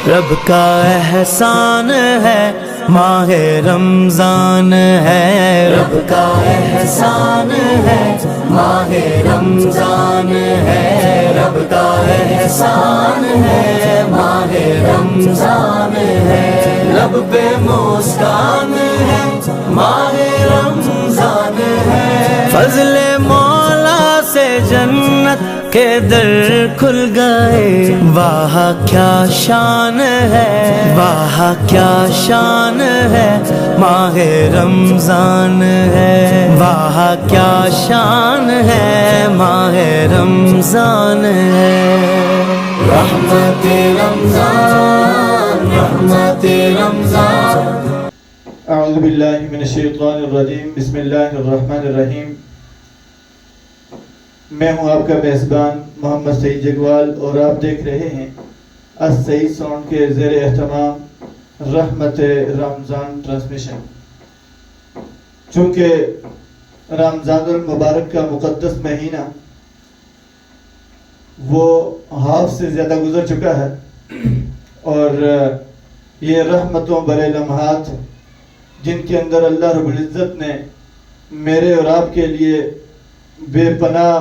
رب کا احسان ہے ماہ رمضان ہے، رب کا احسان ہے ماہ رمضان ہے، رب کا احسان ہے ماہ رمضان ہے، لب پہ مسکان ہے ماہ رمضان ہے، فضل مولا سے جنت کے در کھل گئے، واہ کیا شان ہے، واہ کیا شان ہے ماہ رمضان ہے، واہ کیا شان ہے ماہ رمضان ہے، رحمت رمضان رحمت رمضان۔ اعوذ باللہ من الشیطان الرجیم، بسم اللہ الرحمن الرحیم۔ میں ہوں آپ کا میزبان محمد سعید جگوال اور آپ دیکھ رہے ہیں السعید ساؤنڈ کے زیر اہتمام رحمت رمضان ٹرانسمیشن۔ چونکہ رمضان المبارک کا مقدس مہینہ وہ ہاف سے زیادہ گزر چکا ہے، اور یہ رحمتوں بھرے لمحات جن کے اندر اللہ رب العزت نے میرے اور آپ کے لیے بے پناہ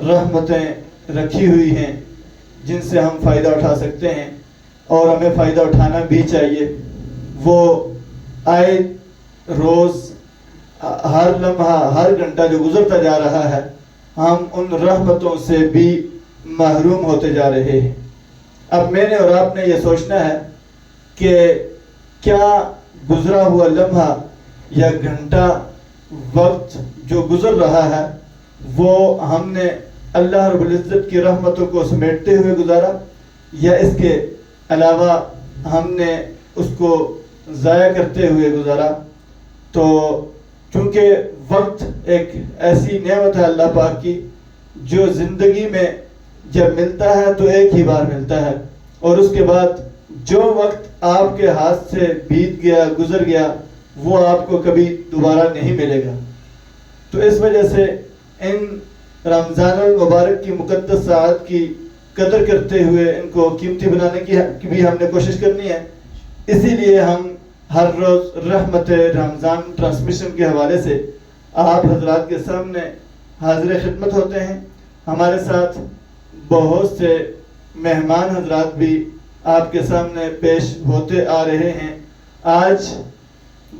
رحمتیں رکھی ہوئی ہیں، جن سے ہم فائدہ اٹھا سکتے ہیں اور ہمیں فائدہ اٹھانا بھی چاہیے۔ وہ آئے روز ہر لمحہ ہر گھنٹہ جو گزرتا جا رہا ہے، ہم ان رحمتوں سے بھی محروم ہوتے جا رہے ہیں۔ اب میں نے اور آپ نے یہ سوچنا ہے کہ کیا گزرا ہوا لمحہ یا گھنٹہ وقت جو گزر رہا ہے وہ ہم نے اللہ رب العزت کی رحمتوں کو سمیٹتے ہوئے گزارا، یا اس کے علاوہ ہم نے اس کو ضائع کرتے ہوئے گزارا۔ تو چونکہ وقت ایک ایسی نعمت ہے اللہ پاک کی جو زندگی میں جب ملتا ہے تو ایک ہی بار ملتا ہے، اور اس کے بعد جو وقت آپ کے ہاتھ سے بیت گیا گزر گیا وہ آپ کو کبھی دوبارہ نہیں ملے گا۔ تو اس وجہ سے ان رمضان المبارک کی مقدس ساعت کی قدر کرتے ہوئے ان کو قیمتی بنانے کی بھی ہم نے کوشش کرنی ہے۔ اسی لیے ہم ہر روز رحمت رمضان ٹرانسمیشن کے حوالے سے آپ حضرات کے سامنے حاضر خدمت ہوتے ہیں۔ ہمارے ساتھ بہت سے مہمان حضرات بھی آپ کے سامنے پیش ہوتے آ رہے ہیں۔ آج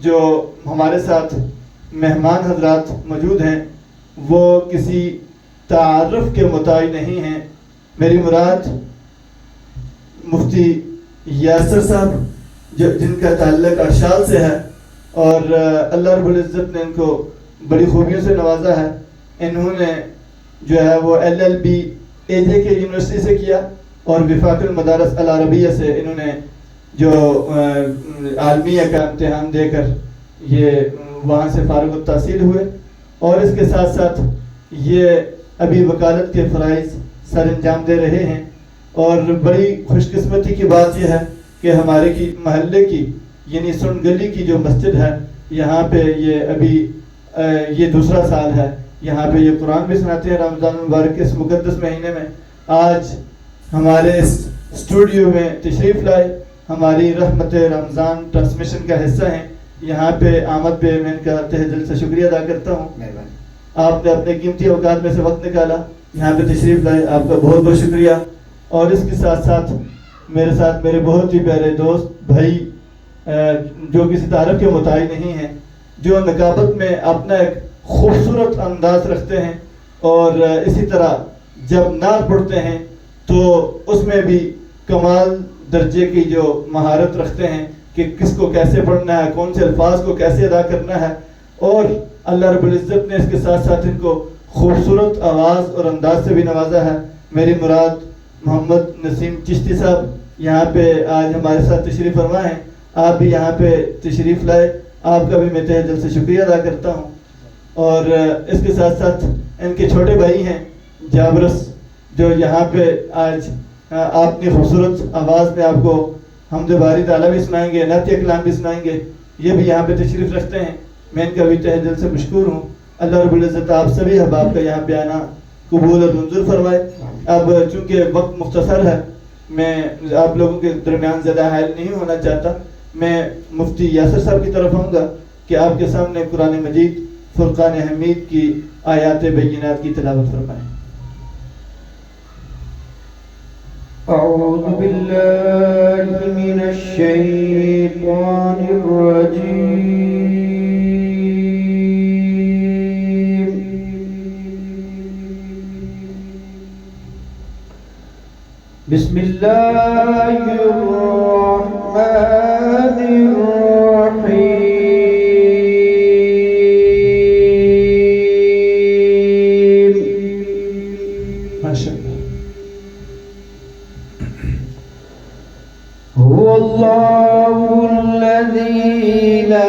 جو ہمارے ساتھ مہمان حضرات موجود ہیں وہ کسی تعارف کے مطابق نہیں ہیں۔ میری مراد مفتی یاسر صاحب جن کا تعلق ارشاد سے ہے، اور اللہ رب العزت نے ان کو بڑی خوبیوں سے نوازا ہے۔ انہوں نے جو ہے وہ LLB AJ کے یونیورسٹی سے کیا، اور وفاق المدارس العربیہ سے انہوں نے جو عالمیہ کا امتحان دے کر یہ وہاں سے فارغ التحصیل ہوئے، اور اس کے ساتھ ساتھ یہ ابھی وکالت کے فرائض سر انجام دے رہے ہیں۔ اور بڑی خوش قسمتی کی بات یہ ہے کہ ہمارے کی محلے کی یعنی سن گلی کی جو مسجد ہے، یہاں پہ یہ ابھی یہ دوسرا سال ہے، یہاں پہ یہ قرآن بھی سناتے ہیں رمضان المبارک کے اس مقدس مہینے میں۔ آج ہمارے اس اسٹوڈیو میں تشریف لائے، ہماری رحمت رمضان ٹرانسمیشن کا حصہ ہیں۔ یہاں پہ آمد پہ میں ان کا تہ دل سے شکریہ ادا کرتا ہوں۔ آپ نے اپنے قیمتی اوقات میں سے وقت نکالا، یہاں پہ تشریف لائے، آپ کا بہت بہت شکریہ۔ اور اس کے ساتھ ساتھ میرے بہت ہی پیارے دوست بھائی جو کسی تعارف کے مطابق نہیں ہیں، جو نقابت میں اپنا ایک خوبصورت انداز رکھتے ہیں، اور اسی طرح جب نعت پڑھتے ہیں تو اس میں بھی کمال درجے کی جو مہارت رکھتے ہیں کہ کس کو کیسے پڑھنا ہے، کون سے الفاظ کو کیسے ادا کرنا ہے، اور اللہ رب العزت نے اس کے ساتھ ساتھ ان کو خوبصورت آواز اور انداز سے بھی نوازا ہے۔ میری مراد محمد نسیم چشتی صاحب یہاں پہ آج ہمارے ساتھ تشریف فرما ہیں، آپ بھی یہاں پہ تشریف لائے، آپ کا بھی میں تہ دل سے شکریہ ادا کرتا ہوں۔ اور اس کے ساتھ ساتھ ان کے چھوٹے بھائی ہیں جابرس، جو یہاں پہ آج اپنی خوبصورت آواز میں آپ کو حمد باری تعالیٰ بھی سنائیں گے، نعت کلام بھی سنائیں گے، یہ بھی یہاں پہ تشریف رکھتے ہیں۔ میں ان کا بھی تہ دل سے مشکور ہوں۔ اللہ رب العزت آپ سبھی احباب کا یہاں پہ آنا قبول اور منظور فرمائے۔ اب چونکہ وقت مختصر ہے میں آپ لوگوں کے درمیان زیادہ حائل نہیں ہونا چاہتا. میں مفتی یاسر صاحب کی طرف آؤں گا کہ آپ کے سامنے قرآن مجید فرقان حمید کی آیات بینات کی تلاوت فرمائیں. اعوذ باللہ من الشیطان الرجیم. بسم اللہ الرحمن الرحیم. ماشاء اللہ. هو اللہ الذی لا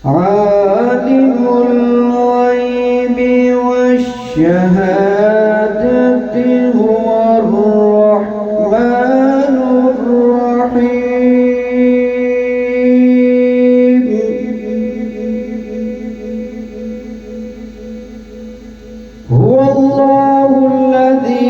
عالم الغیب والشہادة هو الرحمن الرحیم. هو اللہ الذی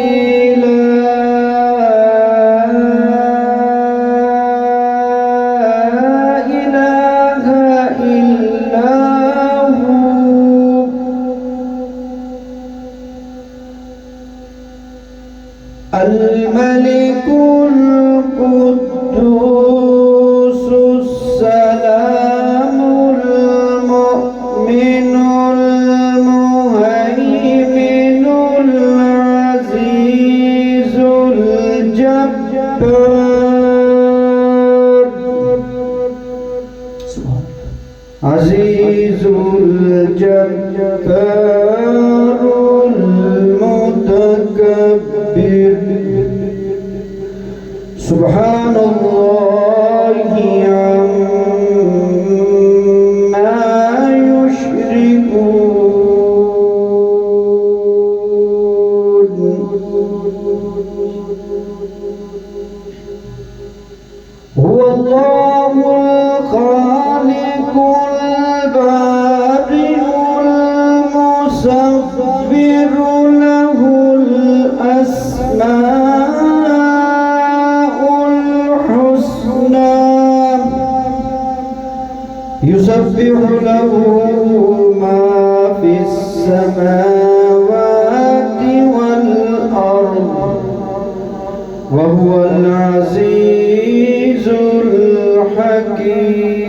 الملك القدوس السلام المؤمن المهيمن العزيز الجبار عزيز الجبار المتكبر. سبحان اللہ عما یشرکون. هو اللہ الخالق البارئ المصور له الأسماء الحسنى يسبح له ما في السماوات والأرض وهو العزيز الحكيم.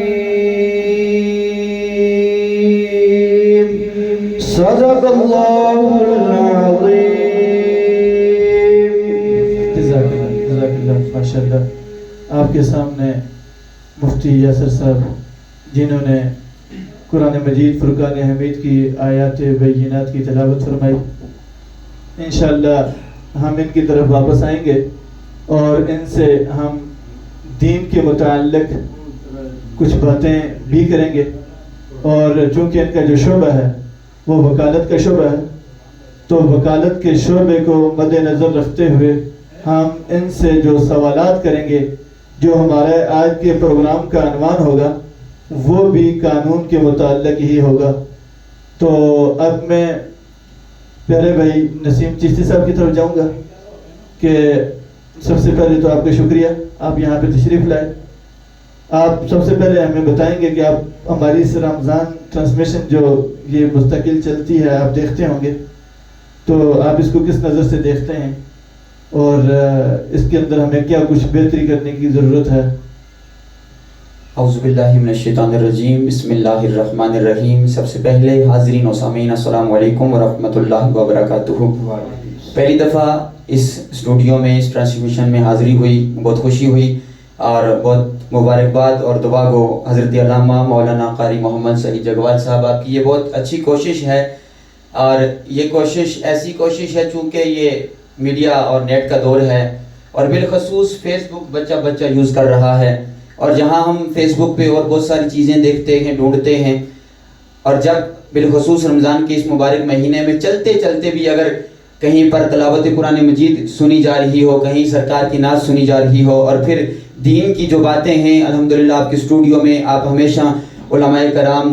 صدق اللہ العظیم. جزاک اللہ ماشاء اللہ. آپ کے سامنے مفتی یاسر صاحب جنہوں نے قرآن مجید فرقان حمید کی آیات بینات کی تلاوت فرمائی. انشاءاللہ ہم ان کی طرف واپس آئیں گے اور ان سے ہم دین کے متعلق کچھ باتیں بھی کریں گے. اور چونکہ ان کا جو شعبہ ہے وہ وکالت کا شعبہ ہے تو وکالت کے شعبے کو مد نظر رکھتے ہوئے ہم ان سے جو سوالات کریں گے جو ہمارے آج کے پروگرام کا عنوان ہوگا وہ بھی قانون کے متعلق ہی ہوگا. تو اب میں پیارے بھائی نسیم چشتی صاحب کی طرف جاؤں گا کہ سب سے پہلے تو آپ کا شکریہ آپ یہاں پہ تشریف لائے. آپ سب سے پہلے ہمیں بتائیں گے کہ آپ ہماری اس رمضان ٹرانسمیشن جو یہ مستقل چلتی ہے آپ دیکھتے ہوں گے تو آپ اس کو کس نظر سے دیکھتے ہیں اور اس کے اندر ہمیں کیا کچھ بہتری کرنے کی ضرورت ہے. اعوذ باللہ من الشیطان الرجیم. بسم اللہ الرحمن الرحیم. سب سے پہلے حاضرین و سامعین السلام علیکم ورحمۃ اللہ وبرکاتہ. پہلی دفعہ اس اسٹوڈیو میں اس ٹرانسمیشن میں حاضری ہوئی, بہت خوشی ہوئی اور بہت مبارکباد اور دعا گو حضرت علامہ مولانا قاری محمد سعید جگوال صاحب. آپ کی یہ بہت اچھی کوشش ہے اور یہ کوشش ایسی کوشش ہے چونکہ یہ میڈیا اور نیٹ کا دور ہے اور بالخصوص فیس بک بچہ یوز کر رہا ہے اور جہاں ہم فیس بک پہ اور بہت ساری چیزیں دیکھتے ہیں ڈھونڈتے ہیں اور جب بالخصوص رمضان کے اس مبارک مہینے میں چلتے چلتے بھی اگر کہیں پر تلاوت قرآن مجید سنی جا رہی ہو، کہیں سرکار کی نعت سنی جا رہی ہو، اور پھر دین کی جو باتیں ہیں الحمدللہ آپ کے اسٹوڈیو میں آپ ہمیشہ علماء کرام،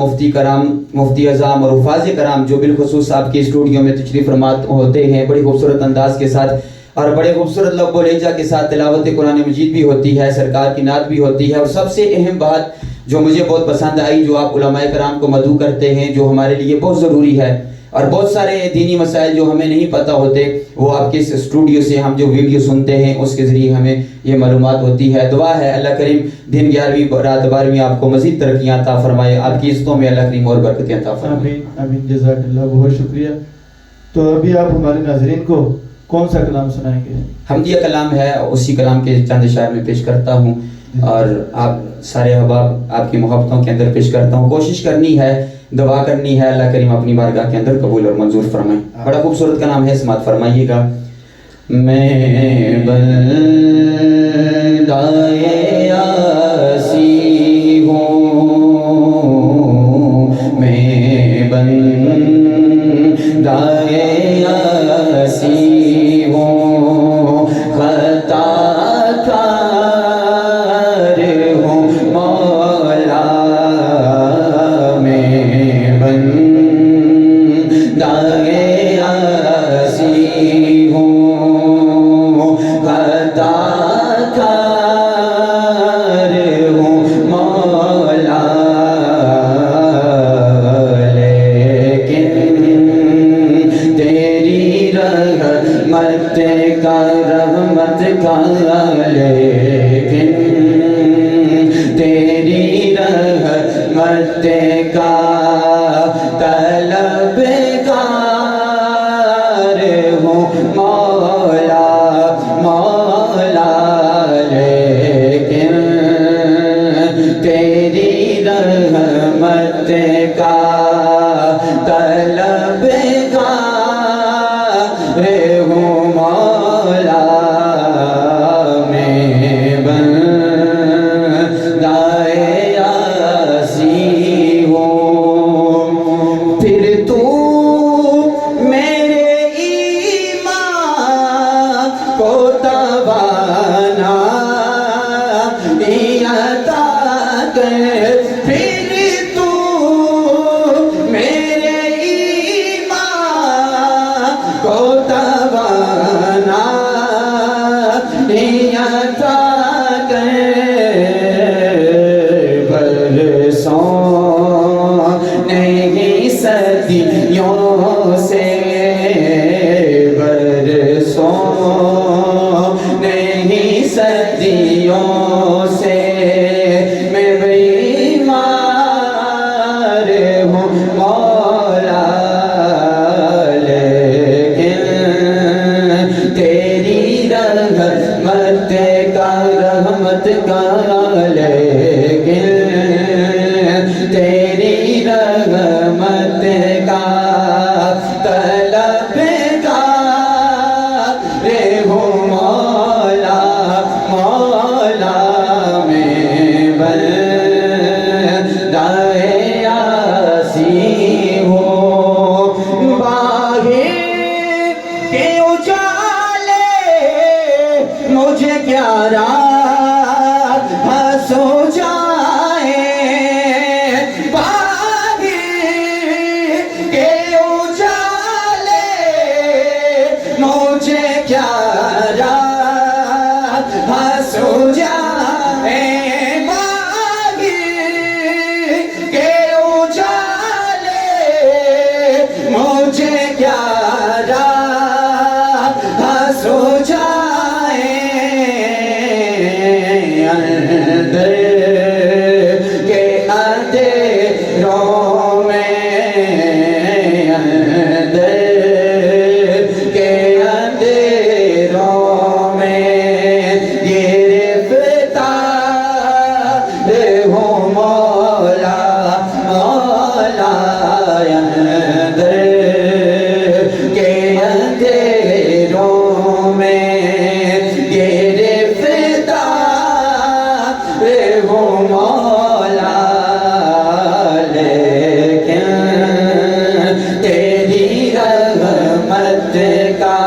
مفتی اعظام اور حفاظ کرام جو بالخصوص آپ کے اسٹوڈیو میں تشریف فرما ہوتے ہیں، بڑی خوبصورت انداز کے ساتھ اور بڑے خوبصورت لب و لہجہ کے ساتھ تلاوت قرآن مجید بھی ہوتی ہے، سرکار کی نعت بھی ہوتی ہے، اور سب سے اہم بات جو مجھے بہت پسند آئی، جو آپ علماء کرام کو مدعو کرتے ہیں، جو ہمارے لیے بہت ضروری ہے، اور بہت سارے دینی مسائل جو ہمیں نہیں پتہ ہوتے وہ آپ کے اس اسٹوڈیو سے ہم جو ویڈیو سنتے ہیں اس کے ذریعے ہمیں یہ معلومات ہوتی ہے۔ دعا ہے اللہ کریم دن 11ویں رات 12ویں آپ کو مزید ترقیاں عطا فرمائے، آپ کی عزتوں میں اللہ کریم اور برکتیں عطا فرمائے۔ آمین آمین، جزاک اللہ، بہت شکریہ۔ تو ابھی آپ ہمارے ناظرین کو کون سا کلام سنائیں گے؟ حمدیہ کلام ہے، اسی کلام کے چند اشعار میں پیش کرتا ہوں اور آپ سارے احباب آپ کی محبتوں کے اندر پیش کرتا ہوں۔ کوشش کرنی ہے، دعا کرنی ہے، اللہ کریم اپنی بارگاہ کے اندر قبول اور منظور فرمائے۔ بڑا خوبصورت کلام ہے، سماعت فرمائیے گا۔ میں بندائے آسی ہوں، میں بندائے آسی ہوں، خطا کار ہوں مولا، میں بندائے آسی ہوں، خطا کار ہوں مولا، لیکن تیری رحمت کا لیکن تیری رحمت کا طلبگار ہوں مولا، مولا، لیکن تیری رحمت کا طلبگار ہوں مولا، میں بندائے آسی ہوں، پھر تو میرے ایمان کو توانائی عطا کر، پھر تو میرے ایمان کو توانائی عطا کر، برسوں نہیں صدیوں سے، برسوں نہیں صدیوں سے میں بیمار ہوں مولا، لیکن تیری رحمت کا لیکن تیری رحمت کا طلبگار ہوں مولا، مولا، میں بندائے آسی ہوں، باہر کے اجالے مجھے کیا رات ہنسو جائے، باہر کے اجالے مجھے کیا رات ہنسو جائے، باہر کے اجالے مجھے کیا رات ہنسو جائے، اندر کے اندھیروں میں، اندر کے اندھیروں میں گرفتار ہوں مولا، مولا، اندر کے اندھیروں میں گرفتار ہوں مولا، لیکن تیری رحمت کا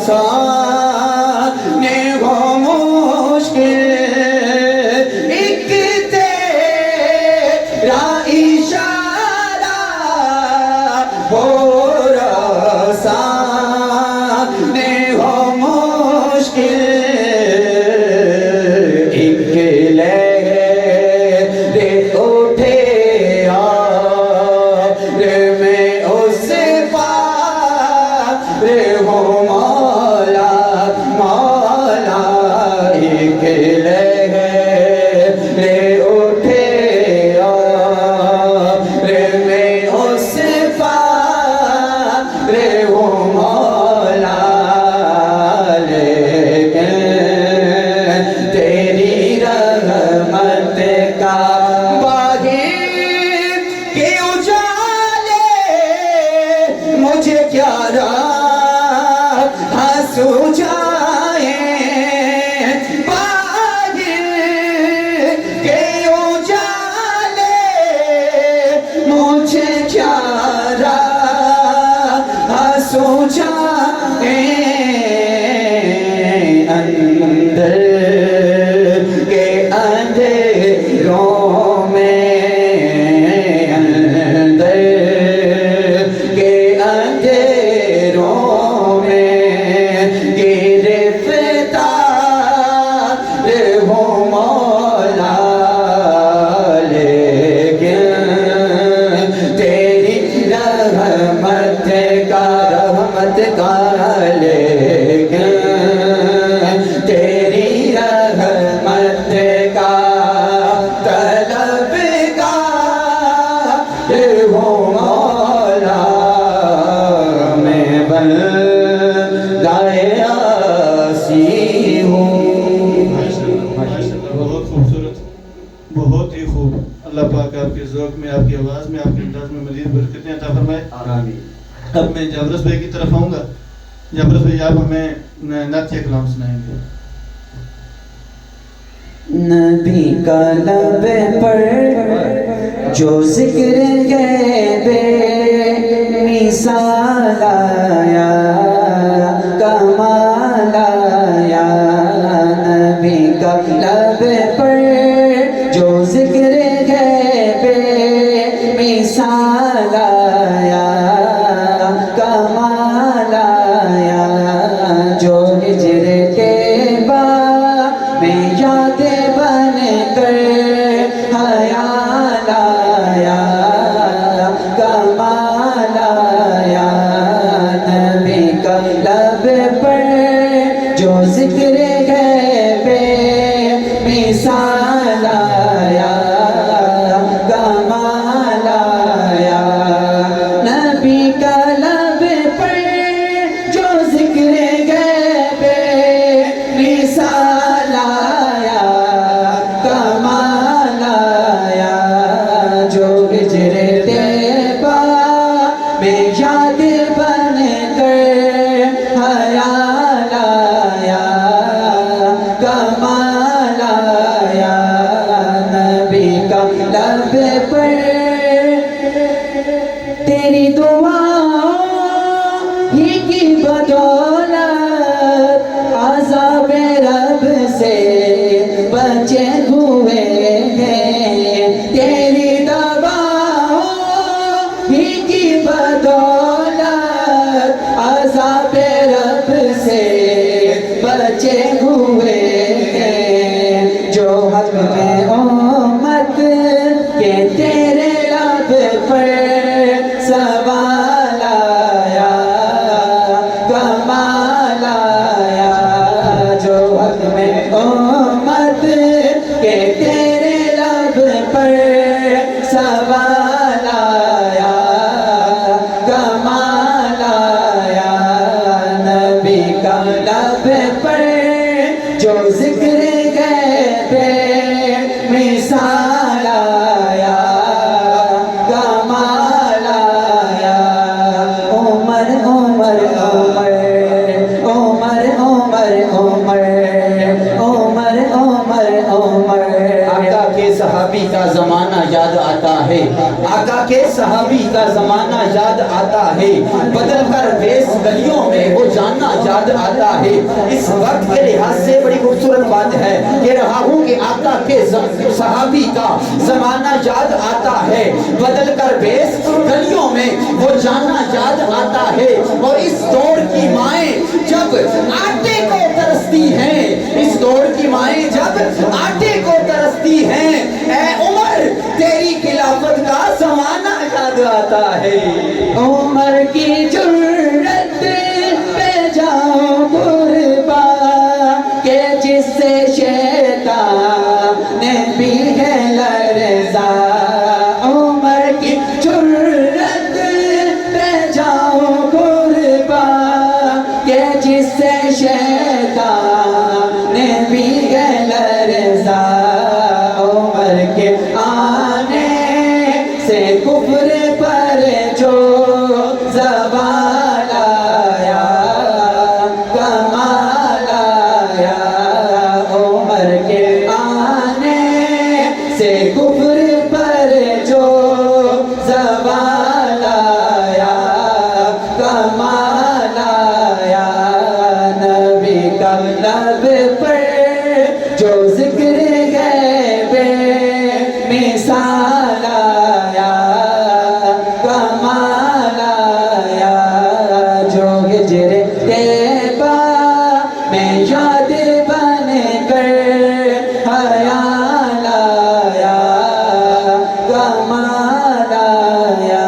آسان ہو مشکل ایک تیرا اشارہ ہو آسان ہو مشکل ایک لہر اٹھے آب میں اس پار ہو مولا مولا ایک لہر اٹھے آب میں اس پار ہو مولا لیکن تیری رحمت کا باغی کے اجالے مجھے کیا راہ سجائیں باغی کے اجالے مجھے کیا راہ سجائیں اندر کے اندھیروں میں اندر کے اندھیروں میں گرفتار ہوں مولا لیکن تیری رحمت کا لیکن تیری رحمت کا طلبگار ہوں مولا میں بندۂ عاصی ہوں بہت خوبصورت، بہت ہی خوب. اللہ پاک آپ کے ذوق میں، آپ کی آواز میں، آپ کے انداز میں مزید برکتیں عطا فرمائے. اب میں جابرس بھائی کی طرف آؤں گا. جابرس بھائی آپ ہمیں نعت یا کلام سنائیں گے. نبی کا لب پر جو ذکر غیب مثال آیا کمال آیا نبی کا لب پر جو ذکر غیب مثال آیا کمال آیا جو ہجر کے بعد میں یاد بن کر خیال آیا کمال آیا نبی کا لب پر جو ذکر غیب مثال آیا کمال آیا نبی کا لب پر جو ذکر غیب مثال آیا کمال آیا جو ہجر طیبہ میں یاد بن کر خیال آیا کمال آیا نبی کا لب پر تیری دعا ہی کی بدولت عذاب رب سے بچے ہوئے ہیں تیری دعا ہی کی بدولت عذاب رب سے بچے ہوئے ہیں جو حق میں امت کے تیرے لب پر سوال آیا کمال آیا جو حق میں امت کے تیرے لب پر سوال آیا کمال آیا نبی کا لب پر جو ذکر غیب مثال آیا کمال آیا عمر عمر عمر عمر عمر عمر عمر عمر عمر آقا کے صحابی کا زمانہ یاد آتا ہے آقا کے صحابی کا زمانہ یاد آتا ہے بدل کر بیس گلیوں میں وہ جاننا یاد آتا ہے. اس وقت کے لحاظ سے بڑی خوبصورت بات ہے. کہہ رہا ہوں کہ آقا کے صحابی کا زمانہ یاد آتا ہے, بدل کر بیس گلیوں میں وہ جانا یاد آتا ہے. اور اس دور کی مائیں جب آٹے کو ترستی ہیں, اس دور کی مائیں جب آٹے کو ترستی ہیں, اے عمر تیری خلافت کا زمانہ یاد آتا ہے. عمر کی جرت پہ جاؤ قربان کہ جس سے شیطان نے بھی ہے لرزا. عمر کی جرت پہ جاؤ قربان کہ جس سے شیطان نے بھی ہے لرزا. عمر کے آنے سے کفر پر جو زوال آیا کمال آیا. عمر کے آنے سے کفر پر جو زوال آیا کمال آیا. نبی کا لب پر جو ذکر غیب مثال آیا کمال آیا. جو ہجر طیبہ میں یاد بن کر خیال آیا کمال آیا.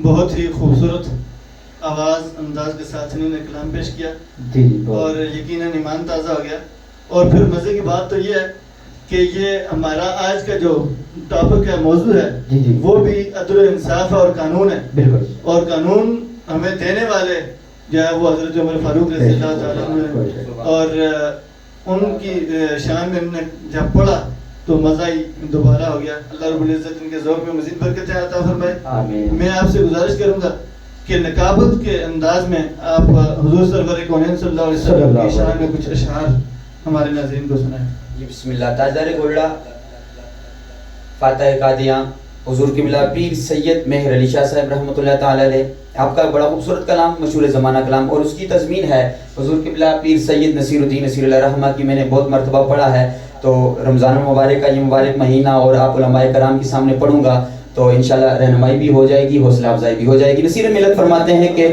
بہت ہی خوبصورت آواز انداز کے ساتھ انہوں نے کلام پیش کیا اور یقیناً ایمان تازہ ہو گیا. اور پھر مزے کی بات تو یہ ہے کہ یہ ہمارا آج کا جو ٹاپک ہے, موضوع ہے, وہ بھی عدل و انصاف اور قانون ہے. اور قانون ہمیں دینے والے جو ہے وہ حضرت عمر فاروق رضی اللہ تعالیٰ عنہ ہیں. اور ان کی شان میں انہوں نے جب پڑھا تو مزہ ہی دوبارہ ہو گیا. اللہ رب العزت ان کے ذوق میں مزید برکتیں عطا فرمائے. میں آپ سے گزارش کروں گا کہ نقابت کے انداز میں آپ حضور سرور کونین صلی اللہ علیہ وسلم کی شان میں کچھ اشعار ہمارے ناظرین کو سنائیں. بسم اللہ. تاجدار گولڈا فاتح قادیاں حضور قبلہ پیر سید مہر علی شاہ صاحب رحمۃ اللہ تعالی علیہ, آپ کا بڑا خوبصورت کلام, مشہور زمانہ کلام, اور اس کی تضمین ہے حضور قبلہ پیر سید نصیر الدین نصیر اللہ رحمہ کی. میں نے بہت مرتبہ پڑھا ہے. تو رمضان المبارک کا یہ مبارک مہینہ اور آپ علماء کرام کے سامنے پڑھوں گا تو انشاءاللہ رہنمائی بھی ہو جائے گی, حوصلہ افزائی بھی ہو جائے گی. نصیر ملت فرماتے ہیں کہ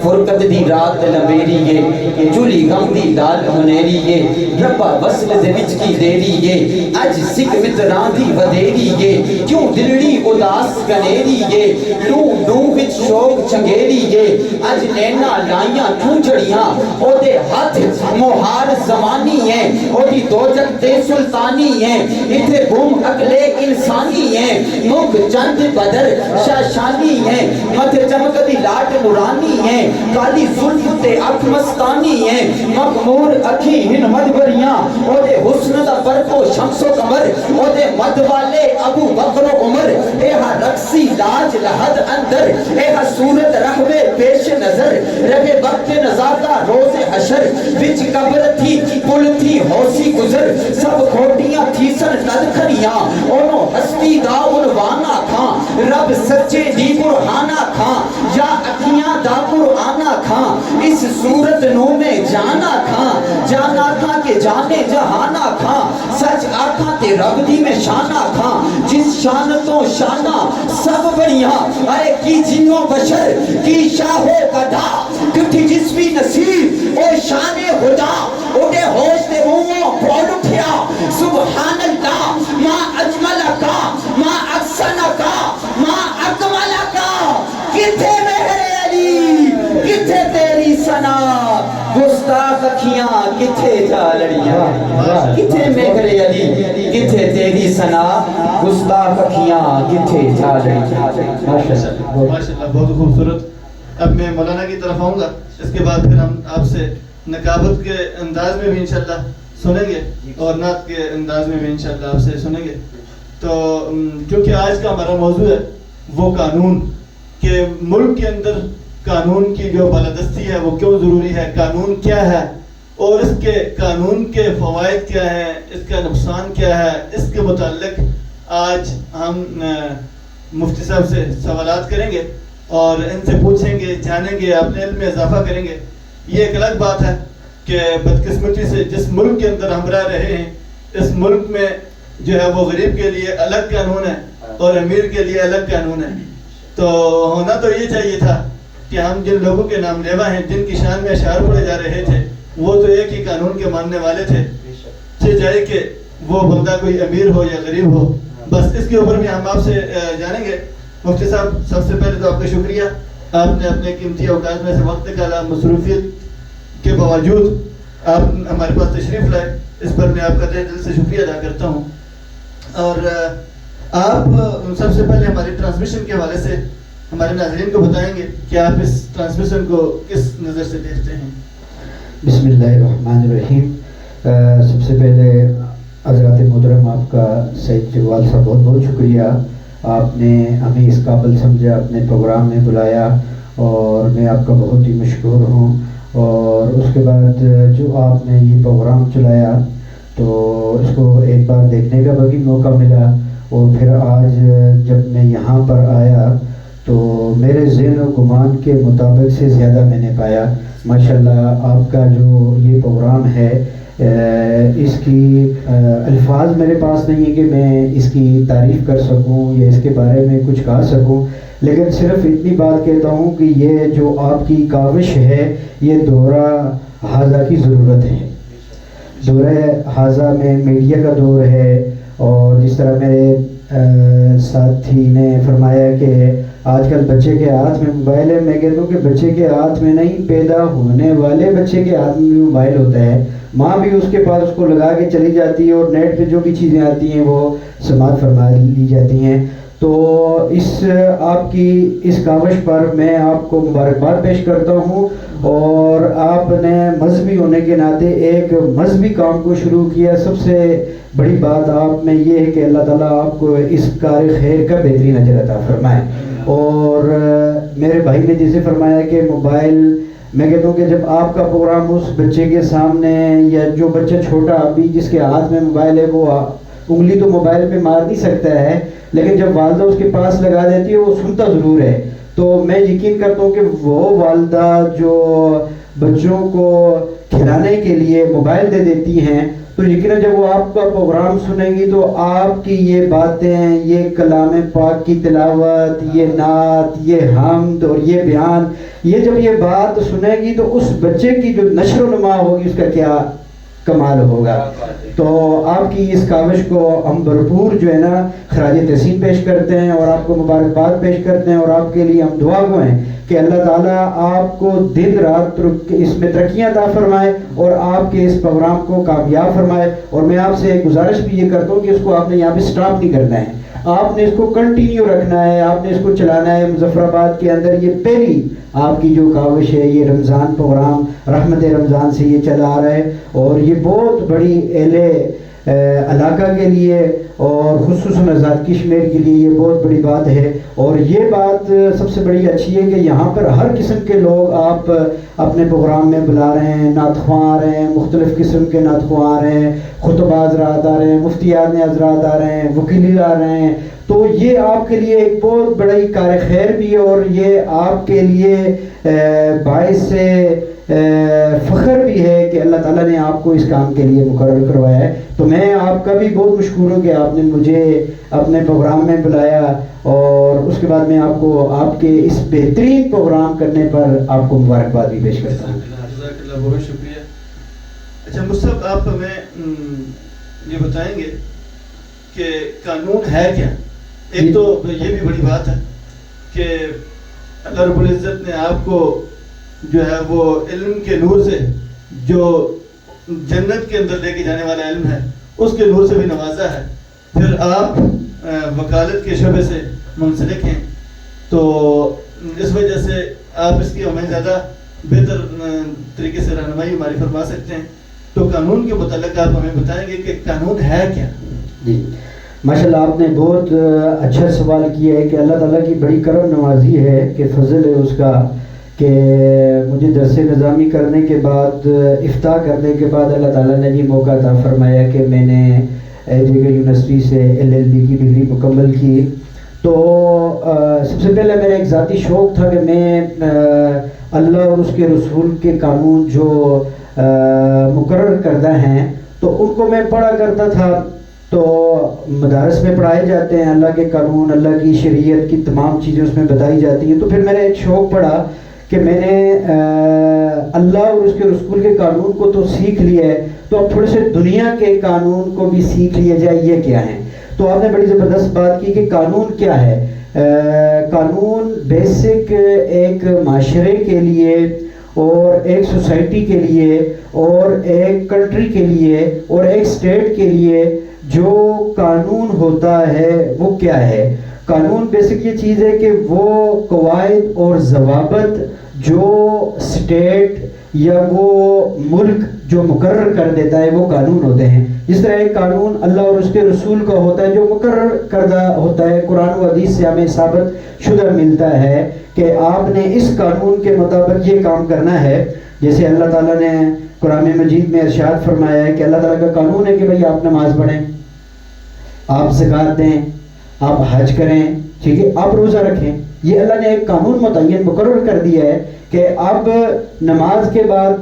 فرقت دی رات لمبیری یہ جولی غم دی لال ہنیری یہ ربا وصل دے وچ کی دیری یہ اج سکھ متراں دی ودیری یہ کیوں دلڑی اداس گنیری یہ لو لو وچ شوق چنگیری یہ اج نینا لائیاں ٹھونجڑیاں او دے ہاتھ مہار زمانی ہیں او دی دوجک تے سلطانی ہیں ایتھے بوم اگلے انسانی ہیں مک چند بدر شاشانی ہیں متھے چمکدی لاٹ نورانی ہیں کالی زلف تے اکھ مستانی ہیں مغمور اکھی ہن مدبریاں او دے حسن دا برق و شمس و قمر او دے مد والے ابو بکر و عمر اے ہا رقصی لاج لحد اندر اے ہا صورت رہوے پیش نظر رہے وقت نزاکہ روز حشر وچ قبر تھی پل تھی ہوسی گزر سب کھوٹیاں تھی سن لد کھریاں اونو ہستی دا عنوانہ کھاں رب سچے دی برہانہ کھاں یا اکھیاں دا قرآنہ کھاں اس صورت نو میں جانا کھاں جانا کھاں کہ جانے جہانا کھاں سچ آکھاں تے رب دی میں شانہ کھاں جس شان تو شانہ سب بڑیاں ارے کی جنوں بشر کی شاہو قدا کٹھی جس بھی نصیب او شان خدا اڑے ہوش تے منہوں بول اٹھیا سبحان اللہ ما اجمل کا ما احسن کا ما اکمل کا کتھے مہر علی کتھے تیری ثنا گستاخ اکھیاں کتھے جا لڑیاں کتھے مہر علی کتھے تیری ثنا گستاخ اکھیاں کتھے جا لڑیاں. ماشاءاللہ بہت خوبصورت. اب میں مولانا کی طرف آؤں گا, اس کے بعد پھر ہم آپ سے نقابت کے انداز میں بھی انشاءاللہ سنیں گے اور نعت کے انداز میں بھی انشاءاللہ آپ سے سنیں گے. تو کیونکہ آج کا ہمارا موضوع ہے وہ قانون, کہ ملک کے اندر قانون کی جو بالادستی ہے وہ کیوں ضروری ہے, قانون کیا ہے اور اس کے قانون کے فوائد کیا ہیں, اس کا نقصان کیا ہے, اس کے متعلق آج ہم مفتی صاحب سے سوالات کریں گے اور ان سے پوچھیں گے, جانیں گے, اپنے علم میں اضافہ کریں گے. یہ ایک الگ بات ہے کہ بدقسمتی سے جس ملک کے اندر ہم رہ رہے ہیں, اس ملک میں جو ہے وہ غریب کے لیے الگ قانون ہے اور امیر کے لیے الگ قانون ہے. تو ہونا تو یہ چاہیے تھا کہ ہم جن لوگوں کے نام لیوا ہیں, جن کی شان میں اشعار پڑھے جا رہے تھے, وہ تو ایک ہی قانون کے ماننے والے تھے. چاہے کہ وہ بندہ کوئی امیر ہو یا غریب ہو. بس اس کے اوپر بھی ہم آپ سے جانیں گے. مفتی صاحب, سب سے پہلے تو آپ کا شکریہ, آپ نے اپنے قیمتی اوقات میں سے وقت نکالا, مصروفیت کے باوجود آپ ہمارے پاس تشریف لائے. اس پر میں آپ کا تہ دل سے شکریہ ادا کرتا ہوں. اور آپ سب سے پہلے ہماری ٹرانسمیشن کے حوالے سے ہمارے ناظرین کو بتائیں گے کہ آپ اس ٹرانسمیشن کو کس نظر سے دیکھتے ہیں. بسم اللہ الرحمن الرحیم. سب سے پہلے حضرات محترم آپ کا سید جوال صاحب بہت بہت شکریہ. آپ نے ہمیں اس قابل سمجھا, اپنے پروگرام میں بلایا, اور میں آپ کا بہت ہی مشکور ہوں. اور اس کے بعد جو آپ نے یہ پروگرام چلایا تو اس کو ایک بار دیکھنے کا بھی موقع ملا, اور پھر آج جب میں یہاں پر آیا تو میرے ذہن و گمان کے مطابق سے زیادہ میں نے پایا. ماشاءاللہ آپ کا جو یہ پروگرام ہے اس کی الفاظ میرے پاس نہیں ہے کہ میں اس کی تعریف کر سکوں یا اس کے بارے میں کچھ کہہ سکوں, لیکن صرف اتنی بات کہتا ہوں کہ یہ جو آپ کی کاوش ہے یہ دورہ حاضہ کی ضرورت ہے. دورہ حاضہ میں میڈیا کا دور ہے, اور جس طرح میرے ساتھی نے فرمایا کہ آج کل بچے کے ہاتھ میں موبائل ہے, میں کہتا ہوں کہ بچے کے ہاتھ میں نہیں, پیدا ہونے والے بچے کے ہاتھ میں بھی موبائل ہوتا ہے. ماں بھی اس کے پاس اس کو لگا کے چلی جاتی ہے, اور نیٹ پہ جو بھی چیزیں آتی ہیں وہ سماعت فرما لی جاتی ہیں. تو اس آپ کی اس کاوش پر میں آپ کو مبارکباد پیش کرتا ہوں. اور آپ نے مذہبی ہونے کے ناطے ایک مذہبی کام کو شروع کیا. سب سے بڑی بات آپ میں یہ ہے کہ اللہ تعالیٰ آپ کو اس کار خیر کا بہترین اجر عطا فرمائے. اور میرے بھائی نے جسے فرمایا کہ موبائل, میں کہتا ہوں کہ جب آپ کا پروگرام اس بچے کے سامنے, یا جو بچہ چھوٹا ابھی جس کے ہاتھ میں موبائل ہے وہ انگلی تو موبائل پہ مار نہیں سکتا ہے, لیکن جب والدہ اس کے پاس لگا دیتی ہے وہ سنتا ضرور ہے. تو میں یقین کرتا ہوں کہ وہ والدہ جو بچوں کو کھلانے کے لیے موبائل دے دیتی ہیں, تو یقیناً جب وہ آپ کا پروگرام سنیں گی تو آپ کی یہ باتیں, یہ کلام پاک کی تلاوت, یہ نعت, یہ حمد اور یہ بیان, یہ جب یہ بات سنے گی تو اس بچے کی جو نشر و نما ہوگی اس کا کیا کمال ہوگا. تو آپ کی اس کاوش کو ہم بھرپور جو ہے نا خراج تحسین پیش کرتے ہیں, اور آپ کو مبارکباد پیش کرتے ہیں, اور آپ کے لیے ہم دعا گو ہیں کہ اللہ تعالیٰ آپ کو دن رات اس میں ترقیاں عطا فرمائے, اور آپ کے اس پروگرام کو کامیاب فرمائے. اور میں آپ سے ایک گزارش بھی یہ کرتا ہوں کہ اس کو آپ نے یہاں پہ سٹاپ نہیں کرنا ہے, آپ نے اس کو کنٹینیو رکھنا ہے, آپ نے اس کو چلانا ہے. مظفر آباد کے اندر یہ پہلی آپ کی جو کاوش ہے, یہ رمضان پروگرام رحمت رمضان سے یہ چلا آ رہا ہے, اور یہ بہت بڑی اہل علاقہ کے لیے اور خصوصاً آزاد کشمیر کے لیے یہ بہت بڑی بات ہے. اور یہ بات سب سے بڑی اچھی ہے کہ یہاں پر ہر قسم کے لوگ آپ اپنے پروگرام میں بلا رہے ہیں. نعت خواں آ رہے ہیں, مختلف قسم کے نعت خواں آ رہے ہیں, خطبہ حضرات آ رہے ہیں, مفتیان حضرات آ رہے ہیں, وکیل آ رہے ہیں. تو یہ آپ کے لیے ایک بہت بڑی کار خیر بھی ہے, اور یہ آپ کے لیے باعث فخر بھی ہے کہ اللہ تعالیٰ نے آپ کو اس کام کے لیے مقرر کروایا ہے. تو میں آپ کا بھی بہت مشکور ہوں کہ آپ نے مجھے اپنے پروگرام میں بلایا, اور اس کے بعد میں آپ کو آپ کے اس بہترین پروگرام کرنے پر آپ کو مبارکباد بھی پیش کرتا ہوں. جزاک اللہ, بہت شکریہ. اچھا مصطفیٰ, آپ ہمیں یہ بتائیں گے کہ قانون ہے کیا؟ ایک تو یہ بھی بڑی بات ہے کہ اللہ رب العزت نے آپ کو جو ہے وہ علم کے نور سے, جو جنت کے اندر لے کے جانے والا علم ہے, اس کے نور سے بھی نوازا ہے. پھر آپ وکالت کے شعبے سے منسلک ہیں, تو اس وجہ سے آپ اس کی ہمیں زیادہ بہتر طریقے سے رہنمائی ہماری فرما سکتے ہیں. تو قانون کے متعلق آپ ہمیں بتائیں گے کہ قانون ہے کیا؟ جی ماشاءاللہ, آپ نے بہت اچھا سوال کیا ہے کہ اللہ تعالیٰ کی بڑی کرم نوازی ہے کہ فضل ہے اس کا کہ مجھے درس نظامی کرنے کے بعد, افتاح کرنے کے بعد اللہ تعالیٰ نے یہ موقع عطا فرمایا کہ میں نے جے کے یونیورسٹی سے LLB کی ڈگری مکمل کی. تو سب سے پہلے میرا ایک ذاتی شوق تھا کہ میں اللہ اور اس کے رسول کے قانون جو مقرر کردہ ہیں تو ان کو میں پڑھا کرتا تھا. تو مدارس میں پڑھائے جاتے ہیں اللہ کے قانون, اللہ کی شریعت کی تمام چیزیں اس میں بتائی جاتی ہیں. تو پھر میرا ایک شوق پڑا کہ میں نے اللہ اور اس کے رسول کے قانون کو تو سیکھ لیا ہے, تو اب تھوڑے سے دنیا کے قانون کو بھی سیکھ لیا جائے, یہ کیا ہیں. تو آپ نے بڑی زبردست بات کی کہ قانون کیا ہے. قانون بیسک ایک معاشرے کے لیے اور ایک سوسائٹی کے لیے اور ایک کنٹری کے لیے اور ایک اسٹیٹ کے لیے جو قانون ہوتا ہے وہ کیا ہے. قانون بیسک یہ چیز ہے کہ وہ قواعد اور ضوابط جو اسٹیٹ یا وہ ملک جو مقرر کر دیتا ہے وہ قانون ہوتے ہیں. جس طرح ایک قانون اللہ اور اس کے رسول کا ہوتا ہے جو مقرر کردہ ہوتا ہے, قرآن و حدیث سے ہمیں ثابت شدہ ملتا ہے کہ آپ نے اس قانون کے مطابق یہ کام کرنا ہے. جیسے اللہ تعالیٰ نے قرآن مجید میں ارشاد فرمایا ہے کہ اللہ تعالیٰ کا قانون ہے کہ بھئی آپ نماز پڑھیں, آپ زکوٰۃ دیں, آپ حج کریں, ٹھیک ہے, آپ روزہ رکھیں. یہ اللہ نے ایک قانون متعین مقرر کر دیا ہے کہ اب نماز کے بعد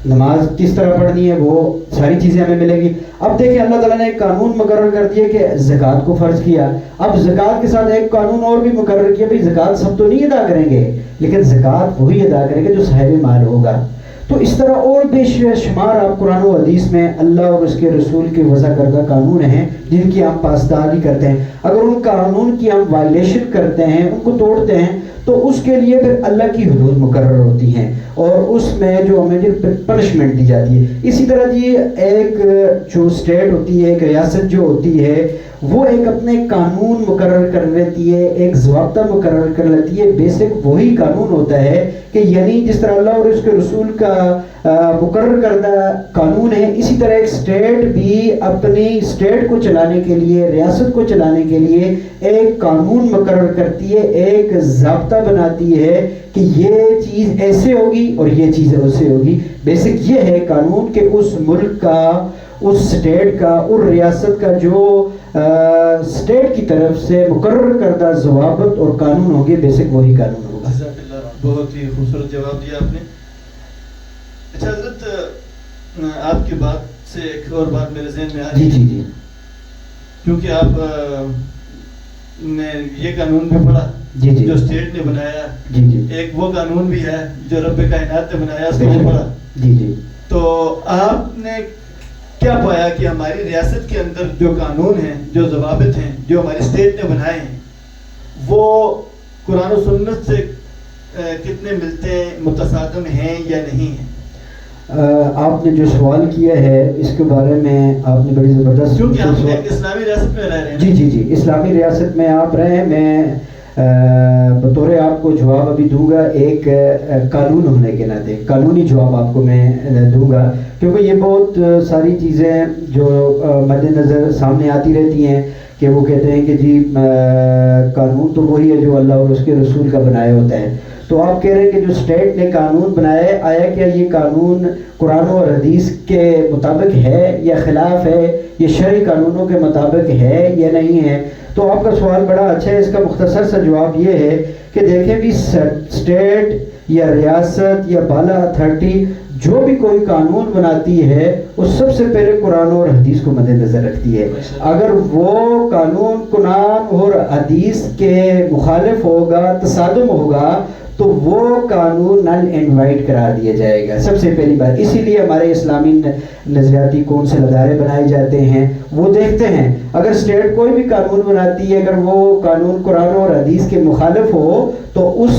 نماز کس طرح پڑھنی ہے وہ ساری چیزیں ہمیں ملیں گی. اب دیکھیں اللہ تعالیٰ نے ایک قانون مقرر کر دیا کہ زکوٰۃ کو فرض کیا. اب زکوٰۃ کے ساتھ ایک قانون اور بھی مقرر کیا, بھئی زکوٰۃ سب تو نہیں ادا کریں گے لیکن زکوٰۃ وہی ادا کریں گے جو صاحب مال ہوگا. تو اس طرح اور بے شمار آپ قرآن و حدیث میں اللہ اور اس کے رسول کے وضع کردہ قانون ہیں جن کی ہم پاسداری کرتے ہیں. اگر ان قانون کی ہم وائلیشن کرتے ہیں, ان کو توڑتے ہیں, تو اس کے لیے پھر اللہ کی حدود مقرر ہوتی ہیں اور اس میں جو ہمیں پنشمنٹ دی جاتی ہے. اسی طرح جی ایک جو اسٹیٹ ہوتی ہے, ایک ریاست جو ہوتی ہے, وہ ایک اپنے قانون مقرر کر لیتی ہے, ایک ضابطہ مقرر کر لیتی ہے. بیسک وہی قانون ہوتا ہے کہ یعنی جس طرح اللہ اور اس کے رسول کا مقرر کردہ قانون ہے, اسی طرح ایک اسٹیٹ بھی اپنی اسٹیٹ کو چلانے کے لیے, ریاست کو چلانے کے لیے ایک قانون مقرر کرتی ہے, ایک ضابطہ بناتی ہے کہ یہ چیز ایسے ہوگی اور یہ چیز ایسے ہوگی. بیسک یہ ہے قانون کہ اس ملک کا, اس اسٹیٹ کا, اس ریاست کا جو اسٹیٹ کی طرف سے مقرر کردہ ضوابط اور قانون ہوں گے, بیسک وہی قانون ہوگا. بہت ہی خوبصورت جواب دیا آپ نے. اچھا حضرت, آپ کی بات سے ایک اور بات میرے ذہن میں آ رہی ہے. جی جی, کیونکہ آپ نے یہ قانون بھی پڑھا جی جی, جو اسٹیٹ نے بنایا, جی جی, ایک وہ قانون بھی ہے جو رب کائنات نے بنایا, اس کو بھی پڑھا. جی جی. تو آپ نے کیا پایا کہ ہماری ریاست کے اندر جو قانون ہیں, جو ضوابط ہیں, جو ہماری اسٹیٹ نے بنائے ہیں, وہ قرآن و سنت سے کتنے ملتے ہیں, متصادم ہیں یا نہیں ہیں؟ آپ نے جو سوال کیا ہے اس کے بارے میں آپ نے بڑی زبردست, کیونکہ ہم ایک اسلامی ریاست میں رہ رہے ہیں. جی جی جی, اسلامی ریاست میں آپ رہے ہیں. میں بطور آپ کو جواب ابھی دوں گا ایک قانون ہونے کے ناطے, قانونی جواب آپ کو میں دوں گا, کیونکہ یہ بہت ساری چیزیں جو مد نظر سامنے آتی رہتی ہیں کہ وہ کہتے ہیں کہ جی قانون تو وہی ہے جو اللہ اور اس کے رسول کا بنایا ہوتا ہے. تو آپ کہہ رہے ہیں کہ جو اسٹیٹ نے قانون بنایا ہے, آیا کیا یہ قانون قرآن اور حدیث کے مطابق ہے یا خلاف ہے, یہ شرعی قانونوں کے مطابق ہے یا نہیں ہے؟ تو آپ کا سوال بڑا اچھا ہے. اس کا مختصر سا جواب یہ ہے کہ دیکھیں بھی اسٹیٹ یا ریاست یا بالا اتھارٹی جو بھی کوئی قانون بناتی ہے وہ سب سے پہلے قرآن اور حدیث کو مد نظر رکھتی ہے. اگر وہ قانون قرآن اور حدیث کے مخالف ہوگا, تصادم ہوگا, تو وہ قانون نل انوائٹ قرار دیا جائے گا, سب سے پہلی بات. اسی لیے ہمارے اسلامی نظریاتی کونسل ادارے بنائے جاتے ہیں, وہ دیکھتے ہیں اگر اسٹیٹ کوئی بھی قانون بناتی ہے, اگر وہ قانون قرآن اور حدیث کے مخالف ہو تو اس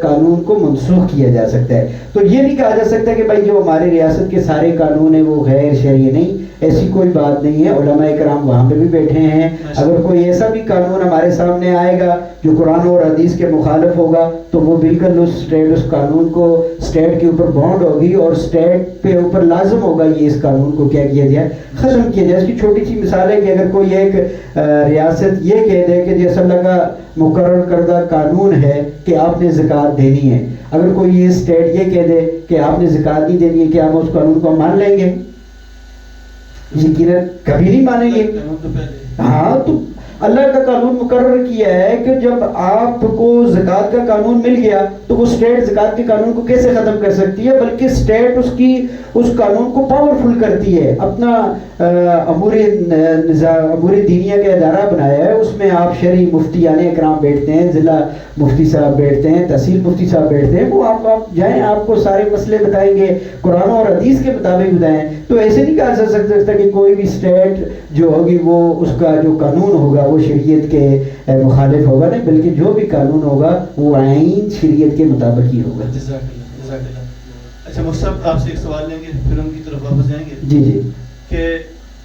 قانون کو منسوخ کیا جا سکتا ہے. تو یہ نہیں کہا جا سکتا کہ بھائی جو ہماری ریاست کے سارے قانون ہیں وہ غیر شرعی. نہیں, ایسی کوئی بات نہیں ہے. علماء کرام وہاں پہ بھی بیٹھے ہیں. اگر کوئی ایسا بھی قانون ہمارے سامنے آئے گا جو قرآن اور حدیث کے مخالف ہوگا تو وہ بالکل اس قانون کو اسٹیٹ کے اوپر بانڈ ہوگی اور اسٹیٹ پہ اوپر لازم ہوگا یہ اس قانون کو کیا کیا جائے, ختم کیا جائے. اس کی چھوٹی سی مثال ہے کہ اگر کوئی ایک ریاست یہ کہہ دے کہ جیسا اللہ کا مقرر کردہ قانون ہے کہ آپ نے زکوٰۃ دینی ہے, اگر کوئی یہ اسٹیٹ یہ کہہ دے کہ آپ نے زکوٰۃ نہیں دینی ہے, کہ ہم اس قانون کو مان لیں گے؟ یقیناً کبھی نہیں مانیں گے. ہاں, تو اللہ کا قانون مقرر کیا ہے کہ جب آپ کو زکوٰۃ کا قانون مل گیا تو وہ اسٹیٹ زکوٰۃ کے قانون کو کیسے ختم کر سکتی ہے، بلکہ اسٹیٹ اس قانون کو پاورفل کرتی ہے. اپنا امور دینیہ کا ادارہ بنایا ہے، اس میں آپ شرعی مفتیان اکرام بیٹھتے ہیں، ضلع مفتی صاحب بیٹھتے ہیں، تحصیل مفتی صاحب بیٹھتے ہیں، وہ آپ جائیں، آپ کو سارے مسئلے بتائیں گے، قرآن اور حدیث کے مطابق بتائیں. تو ایسے نہیں کہا جا سکتا کہ کوئی بھی اسٹیٹ جو ہوگی وہ اس کا جو قانون ہوگا وہ شریعت کے مخالف ہوگا، نہیں، بلکہ جو بھی قانون ہوگا وہ عین شریعت کے مطابق ہی ہوگا. جزاک اللہ، جزاک اللہ. اچھا مفتی صاحب، آپ سے ایک سوال لیں گے پھر ان کی طرف واپس جائیں گے. جی جی. کہ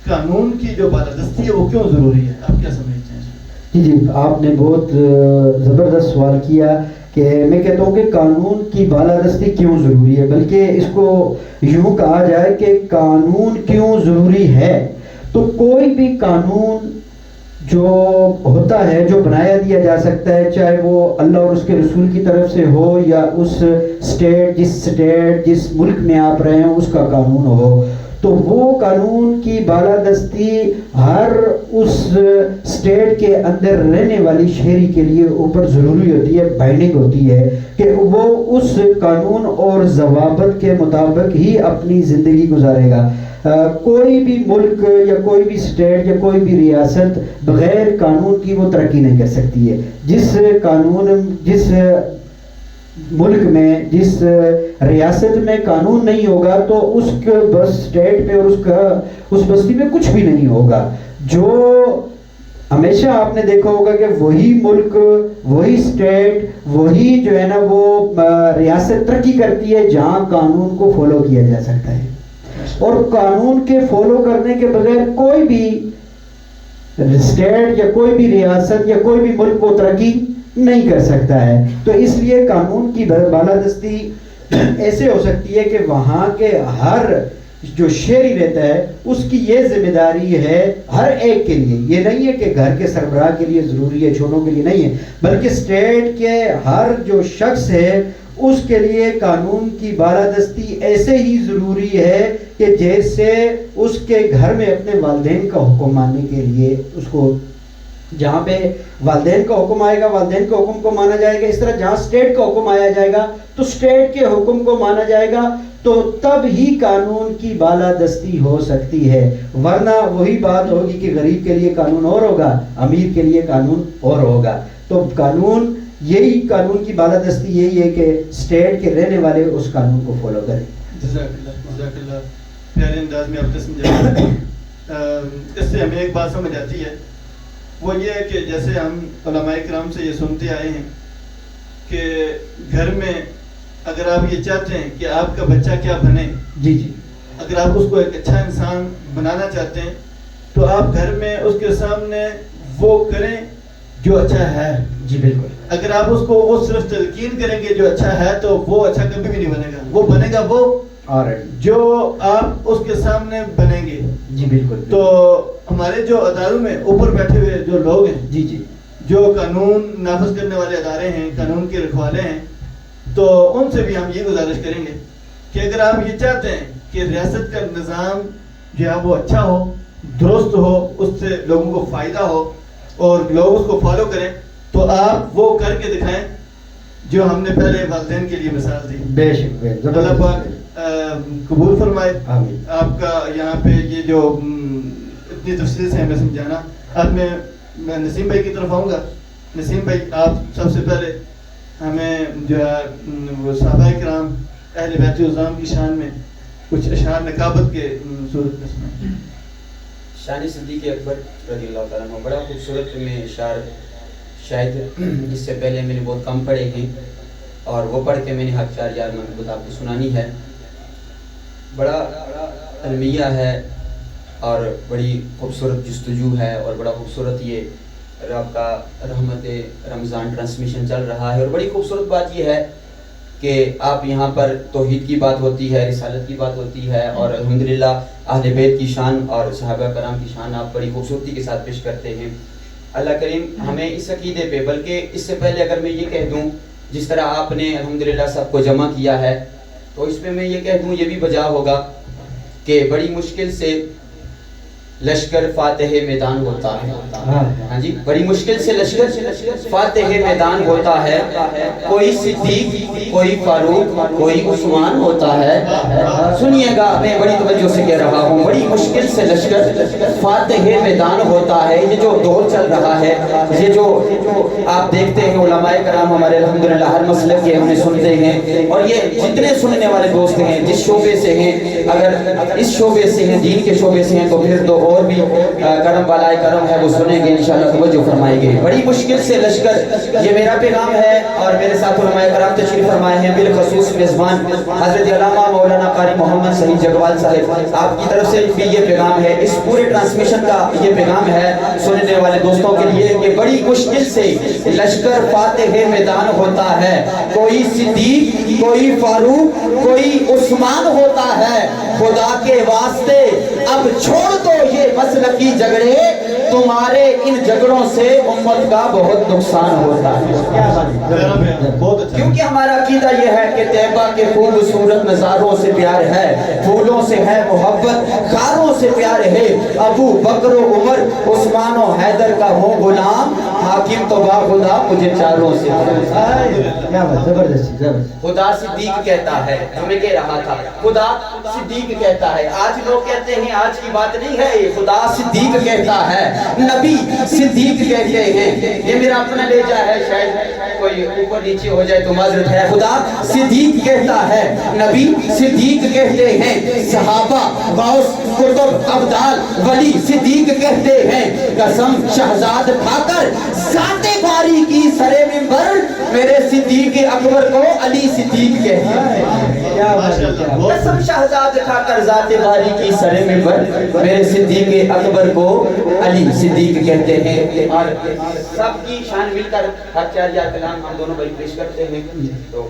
قانون کی جو بالادستی ہے وہ کیوں ضروری ہے، آپ کیا سمجھتے ہیں؟ جی جی، آپ نے بہت زبردست سوال کیا کہ میں کہتا ہوں کہ قانون کی بالادستی کیوں ضروری ہے، بلکہ اس کو یوں کہا جائے کہ قانون کیوں ضروری ہے. تو کوئی بھی قانون جو ہوتا ہے، جو بنایا دیا جا سکتا ہے، چاہے وہ اللہ اور اس کے رسول کی طرف سے ہو یا اس جس ملک میں آپ رہے ہیں اس کا قانون ہو، تو وہ قانون کی بالادستی ہر اس اسٹیٹ کے اندر رہنے والی شہری کے لیے اوپر ضروری ہوتی ہے، بائنڈنگ ہوتی ہے کہ وہ اس قانون اور ضوابط کے مطابق ہی اپنی زندگی گزارے گا. کوئی بھی ملک یا کوئی بھی اسٹیٹ یا کوئی بھی ریاست بغیر قانون کی وہ ترقی نہیں کر سکتی ہے. جس ملک میں، جس ریاست میں قانون نہیں ہوگا تو اس بس اسٹیٹ میں اور اس بستی میں کچھ بھی نہیں ہوگا. جو ہمیشہ آپ نے دیکھا ہوگا کہ وہی ملک، وہی اسٹیٹ، وہی جو ہے نا وہ ریاست ترقی کرتی ہے جہاں قانون کو فالو کیا جا سکتا ہے. اور قانون کے فالو کرنے کے بغیر کوئی بھی اسٹیٹ یا کوئی بھی ریاست یا کوئی بھی ملک وہ ترقی نہیں کر سکتا ہے. تو اس لیے قانون کی بالادستی ایسے ہو سکتی ہے کہ وہاں کے ہر جو شہری رہتا ہے اس کی یہ ذمہ داری ہے ہر ایک کے لیے. یہ نہیں ہے کہ گھر کے سربراہ کے لیے ضروری ہے، چھوٹوں کے لیے نہیں ہے، بلکہ اسٹیٹ کے ہر جو شخص ہے اس کے لیے قانون کی بالادستی ایسے ہی ضروری ہے کہ جیسے اس کے گھر میں اپنے والدین کا حکم ماننے کے لیے اس کو، جہاں پہ والدین کا حکم آئے گا والدین کے حکم کو مانا جائے گا، اس طرح جہاں اسٹیٹ کا حکم آیا جائے گا تو اسٹیٹ کے حکم کو مانا جائے گا. تو تب ہی قانون کی بالادستی ہو سکتی ہے، ورنہ وہی بات ہوگی کہ غریب کے لیے قانون اور ہوگا، امیر کے لیے قانون اور ہوگا. تو قانون کی بالادستی یہی ہے کہ اسٹیٹ کے رہنے والے اس قانون کو فالو کریں. جزاک اللہ. پیارے انداز میں آپ نے سمجھا. اس سے ہمیں ایک بات سمجھ آتی ہے، وہ یہ ہے کہ جیسے ہم علماء کرام سے یہ سنتے آئے ہیں کہ گھر میں اگر آپ یہ چاہتے ہیں کہ آپ کا بچہ کیا بنے، جی جی، اگر آپ اس کو ایک اچھا انسان بنانا چاہتے ہیں تو آپ گھر میں اس کے سامنے وہ کریں جو اچھا ہے. جی بالکل. اگر آپ اس کو وہ صرف تلقین کریں گے جو اچھا ہے تو وہ اچھا کبھی بھی نہیں بنے گا. وہ بنے گا وہ جو آپ اس کے سامنے بنیں گے. جی بالکل. تو ہمارے جو اداروں میں اوپر بیٹھے ہوئے جو لوگ ہیں، جی جی، جو قانون نافذ کرنے والے ادارے ہیں، قانون کے رکھوالے ہیں، تو ان سے بھی ہم یہ گزارش کریں گے کہ اگر آپ یہ چاہتے ہیں کہ ریاست کا نظام جو ہے وہ اچھا ہو، درست ہو، اس سے لوگوں کو فائدہ ہو اور لوگ اس کو فالو کریں، تو آپ وہ کر کے دکھائیں جو ہم نے پہلے والدین کے لیے مثال دی. بے شک. اللہ پاک قبول فرمائے آپ کا یہاں پہ یہ جو اتنی تفصیل سے ہمیں سمجھانا. اب میں نسیم بھائی کی طرف آؤں گا. نسیم بھائی، آپ سب سے پہلے ہمیں جو ہے وہ صحابہ کرام اہل بیت العظام کی شان میں کچھ اشعار نکابت کے صورت میں سنائیں. شان صدیق اکبر رضی اللہ تعالیٰ عنہ، بڑا خوبصورت میں اشعار، شاید اس سے پہلے میں نے بہت کم پڑھے ہیں اور وہ پڑھ کے میں نے حق 4 یار منقبت آپ کو سنانی ہے. بڑا علمیہ ہے اور بڑی خوبصورت جستجو ہے اور بڑا خوبصورت یہ رب کا رحمت رمضان ٹرانسمیشن چل رہا ہے. اور بڑی خوبصورت بات یہ ہے کہ آپ یہاں پر توحید کی بات ہوتی ہے، رسالت کی بات ہوتی ہے اور الحمدللہ اہل بیت کی شان اور صحابہ کرام کی شان آپ بڑی خوبصورتی کے ساتھ پیش کرتے ہیں. اللہ کریم ہمیں اس عقیدے پہ، بلکہ اس سے پہلے اگر میں یہ کہہ دوں جس طرح آپ نے الحمدللہ سب کو جمع کیا ہے، تو اس پہ میں یہ کہہ دوں یہ بھی بجا ہوگا کہ بڑی مشکل سے لشکر فاتح میدان ہوتا ہے. ہاں جی, بڑی مشکل سے لشکر فاتح میدان ہوتا ہے. کوئی صدیق, کوئی فاروق, کوئی عثمان ہوتا ہے. سنیے گا, میں بڑی توجہ سے کہہ رہا ہوں, بڑی مشکل سے لشکر فاتح میدان ہوتا ہے. یہ جو دور چل رہا ہے, یہ جو آپ دیکھتے ہیں علماء کرام ہمارے الحمدللہ ہر مسلک کے ہمیں سنتے ہیں, اور یہ جتنے سننے والے دوست ہیں جس شعبے سے ہیں, اگر اس شعبے سے ہیں, دین کے شعبے سے ہیں, تو پھر تو اور بھی کرم بالائے کرم ہے, وہ سنیں گے انشاءاللہ, توجہ فرمائیں گے. بڑی مشکل سے لشکر, یہ میرا پیغام ہے, اور میرے ساتھ علماء کرام تشریف فرمائے ہیں, بالخصوص میزبان حضرت علامہ مولانا قاری محمد سعید جگوال صاحب, آپ کی طرف سے بھی یہ پیغام ہے, اس پورے ٹرانسمیشن کا یہ پیغام ہے سننے والے دوستوں کے لیے کہ بڑی مشکل سے لشکر فاتح میدان ہوتا ہے. کوئی صدیق, کوئی فاروق, کوئی عثمان ہوتا ہے. خدا کے واسطے اب چھوڑ دو یہ مسلکی جھگڑے, تمہارے ان جھگڑوں سے امت کا بہت نقصان ہوتا ہے. کیونکہ ہمارا عقیدہ یہ ہے کہ طیبہ کے خوبصورت نظاروں سے پیار ہے, پھولوں سے ہے محبت, خاروں سے پیار ہے. ابو بکر و عمر, عثمان و حیدر کا ہوں غلام, حاکم تو با خدا مجھے چاروں سے. خدا صدیق کہتا ہے, ہمیں کہہ رہا تھا, خدا صدیق کہتا ہے. آج لوگ کہتے ہیں, آج کی بات نہیں ہے, خدا صدیق کہتا ہے, نبی صدیق کہتے ہیں. یہ میرا اپنا لہجہ ہے, شاید کوئی اوپر نیچے ہو جائے تو معذرت ہے. خدا صدیق کہتا ہے, نبی صدیق کہتے ہیں, صحابہ غوث قطب ابدال ولی صدیق کہتے ہیں. قسم شہزاد کھا کر ذات باری کی سرے منبر, میرے صدیق اکبر کو علی صدیق کہتے ہیں. قسم شہزاد کھا کر ذات باری کی سرے منبر, میرے صدیق اکبر کو علی صدیق کہتے ہیں. اور سب کی شان مل کر ہر چار یا کلام ہم دونوں بھائی پیش کرتے ہیں. تو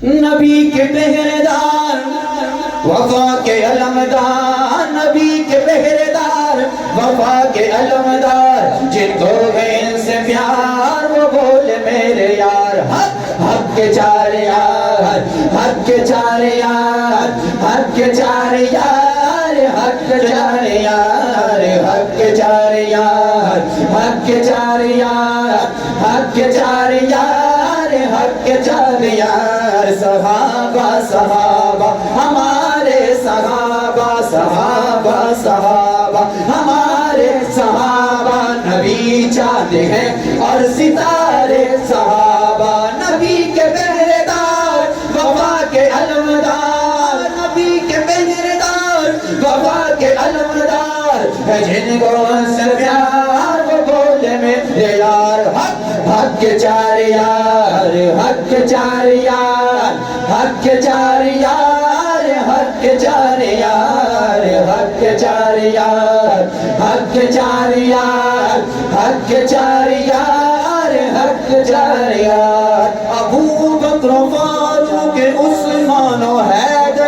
نبی کے پہرےدار, وفا کے علمدار, نبی کے پہرےدار, وفا کے علمدار, جن کو ہے ان سے پیار وہ بولے میرے یار. حق کے چار یار, حق کے چار یار, حق کے چار یار, حق کے چار یار, حق کے چار یار, حق کے چار یار, حق کے چار یار, حق کے چار یار. صحابہ صحابہ ہمارے صحابہ, صحابہ صحابہ ہمارے صحابہ, نبی چاند ہیں اور ستارے صحابہ, نبی کے پہرےدار, وفا کے علمدار, نبی کے پہرےدار, وفا کے علمدار, جن کو سے پیار وہ بولے میرے یار. حق کے چار یار, حق کے چار یار, حق کے چار یار, حق کے چار یار, حق کے چار یار, حق کے چار یار, حق کے چار یار, حق کے چار یار. ابو بکر و فاروق, عثمان و حیدر,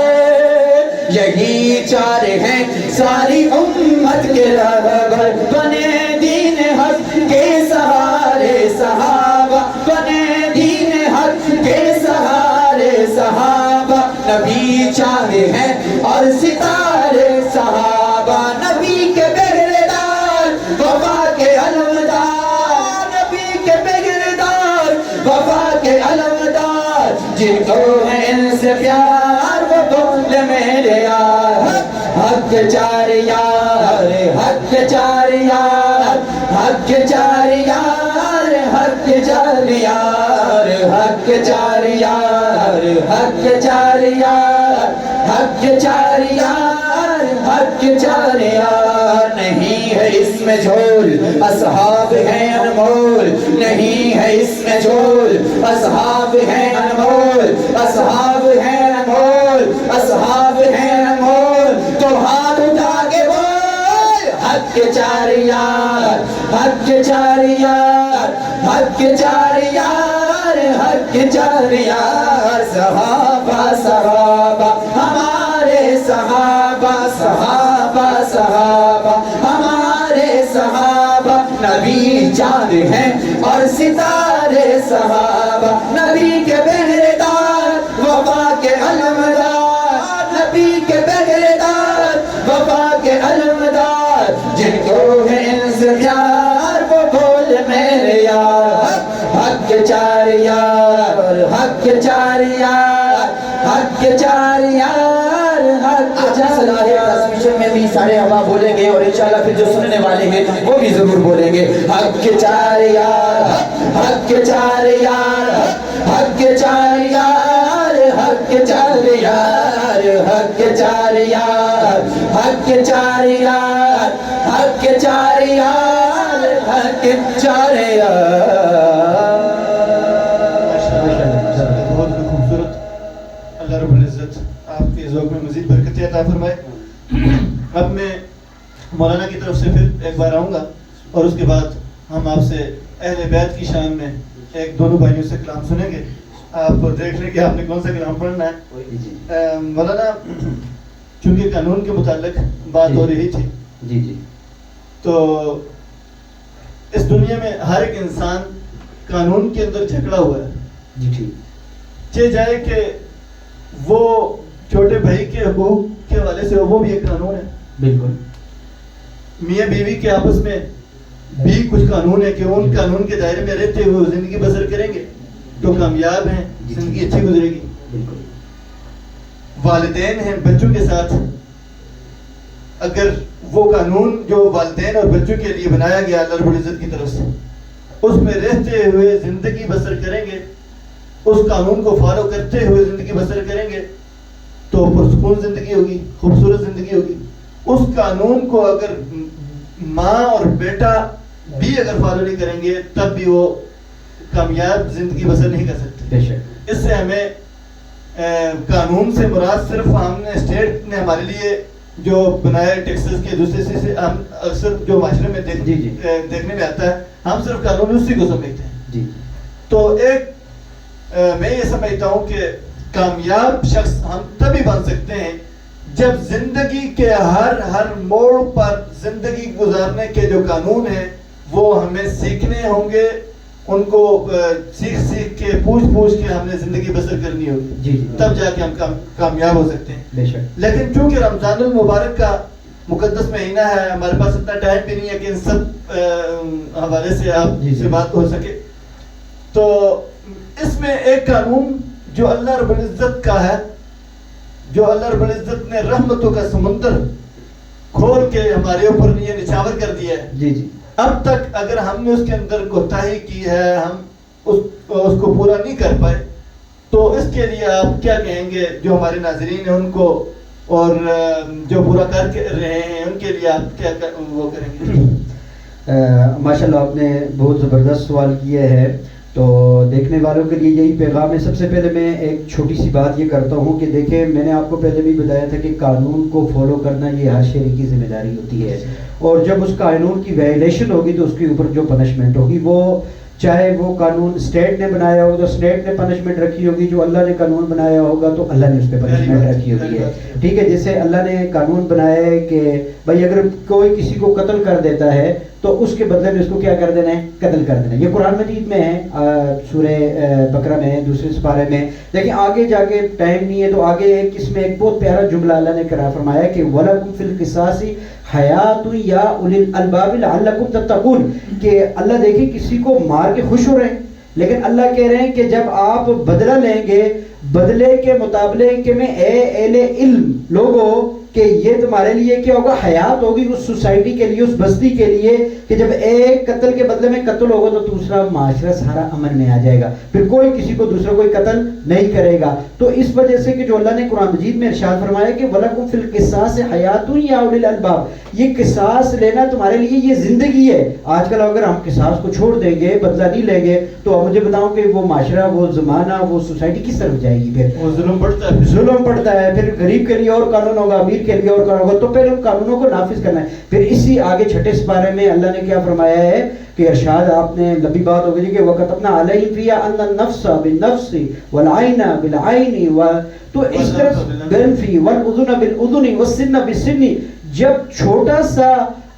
یہی چار ہیں ساری امت کے رہبر, بنے دین حق کے سہارے صحابہ, بنے دین حق کے سہارے صحابہ, نبی چاند ہیں اور ستارے صحابہ, نبی کے پہرےدار, وفا کے علمدار, نبی کے پہرےدار, وفا کے علمدار, جن کو ہے ان سے پیار وہ بولے میرے یار. حق کے چار یار, حق کے چار یار, حق کے چار یار, حق کے چار یار, حق کے چار یار, حق کے چار یار, حق کے چار یار, حق کے چار یار. نہیں ہے اس میں جھول, اصحاب ہیں انمول, نہیں ہے اس میں جھول, اصحاب ہیں انمول, اصحاب ہیں انمول, اصحاب ہیں انمول. تو ہاتھ اٹھا کے بول, حق کے چار یار, حق کے چار یار, حق کے چار یار, حق کے چار یار. صحابہ صحابہ ہمارے صحابہ, صحابہ صحابہ ہمارے صحابہ, نبی چاند ہیں اور ستارے صحابہ, نبی کے پہرےدار, وفا کے علمدار, نبی کے پہرےدار, وفا کے علمدار, حق کے چار یار، حق کے چار یار، حق کے چار یار، حق کے چار یار۔ ٹرانسمیشن میں بھی سارے احباب بولیں گے اور انشاءاللہ پھر جو سننے والے ہیں وہ بھی ضرور بولیں گے، حق کے چار یار، حق کے چار یار، حق کے چار یار، حق کے چار یار، حق کے چار یار، حق کے چار یار، حق کے چار یار، حق کے چار یار۔ بہت خوبصورت، اللہ رب العزت آپ کے ذوق میں مزید برکتیں عطا فرمائے۔ اب میں مولانا کی طرف سے پھر ایک بار آؤں گا اور اس کے بعد ہم آپ سے اہل بیت کی شان میں ایک دونوں بھائیوں سے کلام سنیں گے، آپ دیکھ لیں کہ آپ نے کون سا کلام پڑھنا ہے۔ مولانا چونکہ قانون کے متعلق بات ہو رہی تھی، جی جی، تو اس دنیا میں ہر ایک انسان قانون کے اندر جھگڑا ہوا ہے۔ جی ٹھیک، چاہے جائے کہ وہ چھوٹے بھائی کے حقوق کے حوالے سے وہ بھی ایک قانون ہے، بالکل، میاں بیوی کے آپس میں بھی کچھ قانون ہے کہ ان قانون کے دائرے میں رہتے ہوئے زندگی بسر کریں گے تو کامیاب ہیں، زندگی اچھی گزرے گی۔ بالکل، والدین ہیں بچوں کے ساتھ، اگر وہ قانون جو والدین اور بچوں کے لیے بنایا گیا اللہ رب العزت کی طرف سے اس میں رہتے ہوئے زندگی بسر کریں گے، اس قانون کو فالو کرتے ہوئے زندگی بسر کریں گے تو پرسکون زندگی ہوگی، خوبصورت زندگی ہوگی۔ اس قانون کو اگر ماں اور بیٹا بھی اگر فالو نہیں کریں گے تب بھی وہ کامیاب زندگی بسر نہیں کر سکتے۔ بے شک، اس سے ہمیں قانون سے مراد صرف ہم نے اسٹیٹ نے ہمارے لیے جو بنائے ٹیکسز کے دوسرے سے ہم اکثر جو معاشرے میں دیکھنے میں آتا ہے ہم صرف قانون اسی کو سمجھتے ہیں۔ جی، تو ایک میں یہ سمجھتا ہوں کہ کامیاب شخص ہم تبھی بن سکتے ہیں جب زندگی کے ہر موڑ پر زندگی گزارنے کے جو قانون ہیں وہ ہمیں سیکھنے ہوں گے، ان کو سیکھ کے پوچھ کے ہم نے زندگی بسر کرنی ہوگی، جی، تب جا کے ہم کامیاب ہو سکتے ہیں۔ بے شک، لیکن چونکہ رمضان المبارک کا مقدس مہینہ ہے، ہمارے پاس اتنا ٹائم بھی نہیں ہے کہ ان سب حوالے سے آپ سے بات ہو سکے، تو اس میں ایک قانون جو اللہ رب العزت کا ہے، جو اللہ رب العزت نے رحمتوں کا سمندر کھول کے ہمارے اوپر یہ نچھاور کر دیا ہے، جی جی، اب تک اگر ہم نے اس کے اندر کوتاہی کی ہے، ہم اس کو پورا نہیں کر پائے، تو اس کے لیے آپ کیا کہیں گے جو ہمارے ناظرین ہیں ان کو، اور جو پورا کر کے رہے ہیں ان کے لیے آپ کیا وہ کریں گے؟ ماشاءاللہ آپ نے بہت زبردست سوال کیا ہے، تو دیکھنے والوں کے لیے یہی پیغام ہے۔ سب سے پہلے میں ایک چھوٹی سی بات یہ کرتا ہوں کہ دیکھیں، میں نے آپ کو پہلے بھی بتایا تھا کہ قانون کو فالو کرنا یہ ہر شہری کی ذمہ داری ہوتی ہے، اور جب اس قانون کی وائلیشن ہوگی تو اس کے اوپر جو پنشمنٹ ہوگی، وہ چاہے وہ قانون اسٹیٹ نے بنایا ہوگا تو اسٹیٹ نے پنشمنٹ رکھی ہوگی، جو اللہ نے قانون بنایا ہوگا تو اللہ نے اس پہ پنشمنٹ رکھی ہوگی ہے، ٹھیک ہے۔ جیسے اللہ نے قانون بنایا ہے کہ بھائی اگر کوئی کسی کو قتل کر دیتا ہے تو اس کے بدلے میں اس کو کیا کر دینا ہے؟ قتل کر دینا ہے۔ یہ قرآن مجید میں ہے، سورہ بقرہ میں دوسرے سپارے میں، لیکن آگے جا کے ٹائم نہیں ہے تو آگے اس میں ایک بہت پیارا جملہ اللہ نے قرار فرمایا کہ وَلَكُمْ فِي الْقِصَاصِ حَيَاتٌ يَا أُولِي الْأَلْبَابِ لَعَلَّكُمْ تَتَّقُونَ، کہ اللہ دیکھیں کسی کو مار کے خوش ہو رہے ہیں، لیکن اللہ کہہ رہے ہیں کہ جب آپ بدلہ لیں گے بدلے کے مطابق کہ میں اے اہل علم لوگوں کہ یہ تمہارے لیے کیا ہوگا؟ حیات ہوگی اس سوسائٹی کے لیے، اس بستی کے لیے، کہ جب ایک قتل کے بدلے میں قتل ہوگا تو دوسرا معاشرہ سارا امن میں آ جائے گا، پھر کوئی کسی کو دوسرا کوئی قتل نہیں کرے گا۔ تو اس وجہ سے کہ جو اللہ نے قرآن مجید میں ارشاد فرمایا کہ وَلَكُمْ فِي الْقِصَاصِ حَيَاتٌ يَا أُولِي الْأَلْبَابِ، یہ قصاص لینا تمہارے لیے یہ زندگی ہے۔ آج کل اگر ہم قصاص کو چھوڑ دیں گے، بدلہ نہیں لیں گے، تو اب مجھے بتاؤں کہ وہ معاشرہ، وہ زمانہ، وہ سوسائٹی کس طرف جائے گی؟ پھر وہ ظلم بڑھتا ہے، ظلم پڑتا ہے، پھر غریب کے لیے اور قانون ہوگا، امیر کے لیے اور قانون ہوگا، تو پہلے ان قانونوں کو نافذ کرنا ہے۔ پھر اسی آگے چھٹے سپارے میں اللہ نے کیا فرمایا ہے کہ ارشاد، آپ نے لمبی بات ہو گئی کہ وَكَتَبْنَا عَلَيْهِمْ فِيهَا أَنَّ النَّفْسَ بِالنَّفْسِ وَالْعَيْنَ بِالْعَيْنِ، تو اس طرح بِالْأَنْفِ وَالْأُذُنَ بِالْأُذُنِ وَالسِّنَّ بِالسِّنِّ، جب چھوٹا سا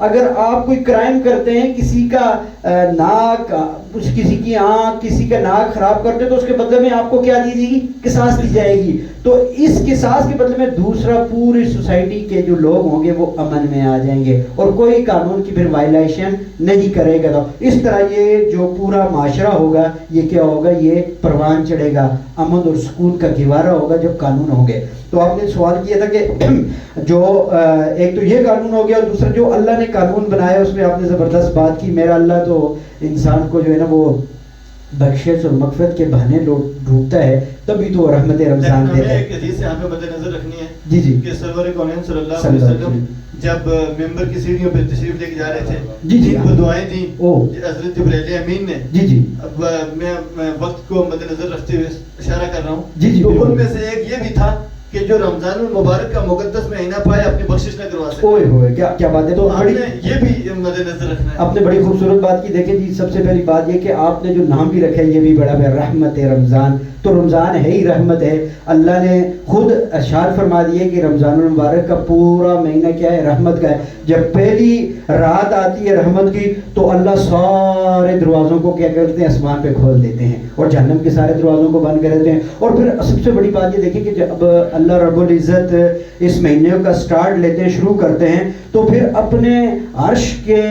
اگر آپ کوئی کرائم کرتے ہیں، کسی کا ناک کسی کی آنکھ کسی کا ناک خراب کرتے تو اس کے بدلے میں آپ کو کیا دی جائے گی؟ قصاص دی جائے گی. تو اس قصاص کے بدلے میں دوسرا پوری سوسائٹی کے جو لوگ ہوں گے وہ امن میں آ جائیں گے اور کوئی قانون کی پھر وائلیشن نہیں کرے گا. تو اس طرح یہ جو پورا معاشرہ ہوگا یہ کیا ہوگا؟ یہ پروان چڑھے گا, امن اور سکون کا گہوارہ ہوگا جب قانون ہوں گے. تو آپ نے سوال کیا تھا کہ جو ایک تو یہ قانون ہو گیا اور دوسرا جو اللہ نے قانون بنایا اس میں آپ نے زبردست بات کی. میرا اللہ تو انسان کو جو ہے نا وہ بخشش اور مغفرت کے بہانے ڈھونڈتا ہے, تبھی تو رحمت رمضان دیتا ہے. ایک حدیث ہمیں مد نظر رکھنی ہے جی جی کہ سرور کونین صلی اللہ علیہ وسلم جب ممبر کی سیڑھیوں پہ تشریف لے کے جا رہے تھے, جی جی وہ دعائیں تھیں حضرت جبرائیل امین نے. جی جی اب میں وقت کو مد نظر رکھتے ہوئے اشارہ کر رہا ہوں. جی جی, تو ان میں سے ایک یہ بھی تھا کہ جو رمضان المبارک کا مقدس مہینہ پائے اپنی بخشش نہ کروا سکے. اوئے ہوئے کیا بات ہے. تو ہم نے یہ بھی مد نظر رکھنا ہے. آپ نے بڑی خوبصورت بات کی. دیکھیں جی, سب سے پہلی بات یہ کہ آپ نے جو نام بھی رکھا ہے یہ بھی بڑا ہے, رحمت رمضان. تو رمضان ہے ہی رحمت ہے. اللہ نے خود ارشاد فرما دیے کہ رمضان المبارک کا پورا مہینہ کیا ہے؟ رحمت کا ہے. جب پہلی رات آتی ہے رحمت کی تو اللہ سارے دروازوں کو کیا کرتے ہیں؟ آسمان پہ کھول دیتے ہیں اور جہنم کے سارے دروازوں کو بند کر دیتے ہیں. اور پھر سب سے بڑی بات یہ دیکھیں کہ جب اللہ رب العزت اس مہینے کا سٹارٹ لیتے ہیں, شروع کرتے ہیں, تو پھر اپنے عرش کے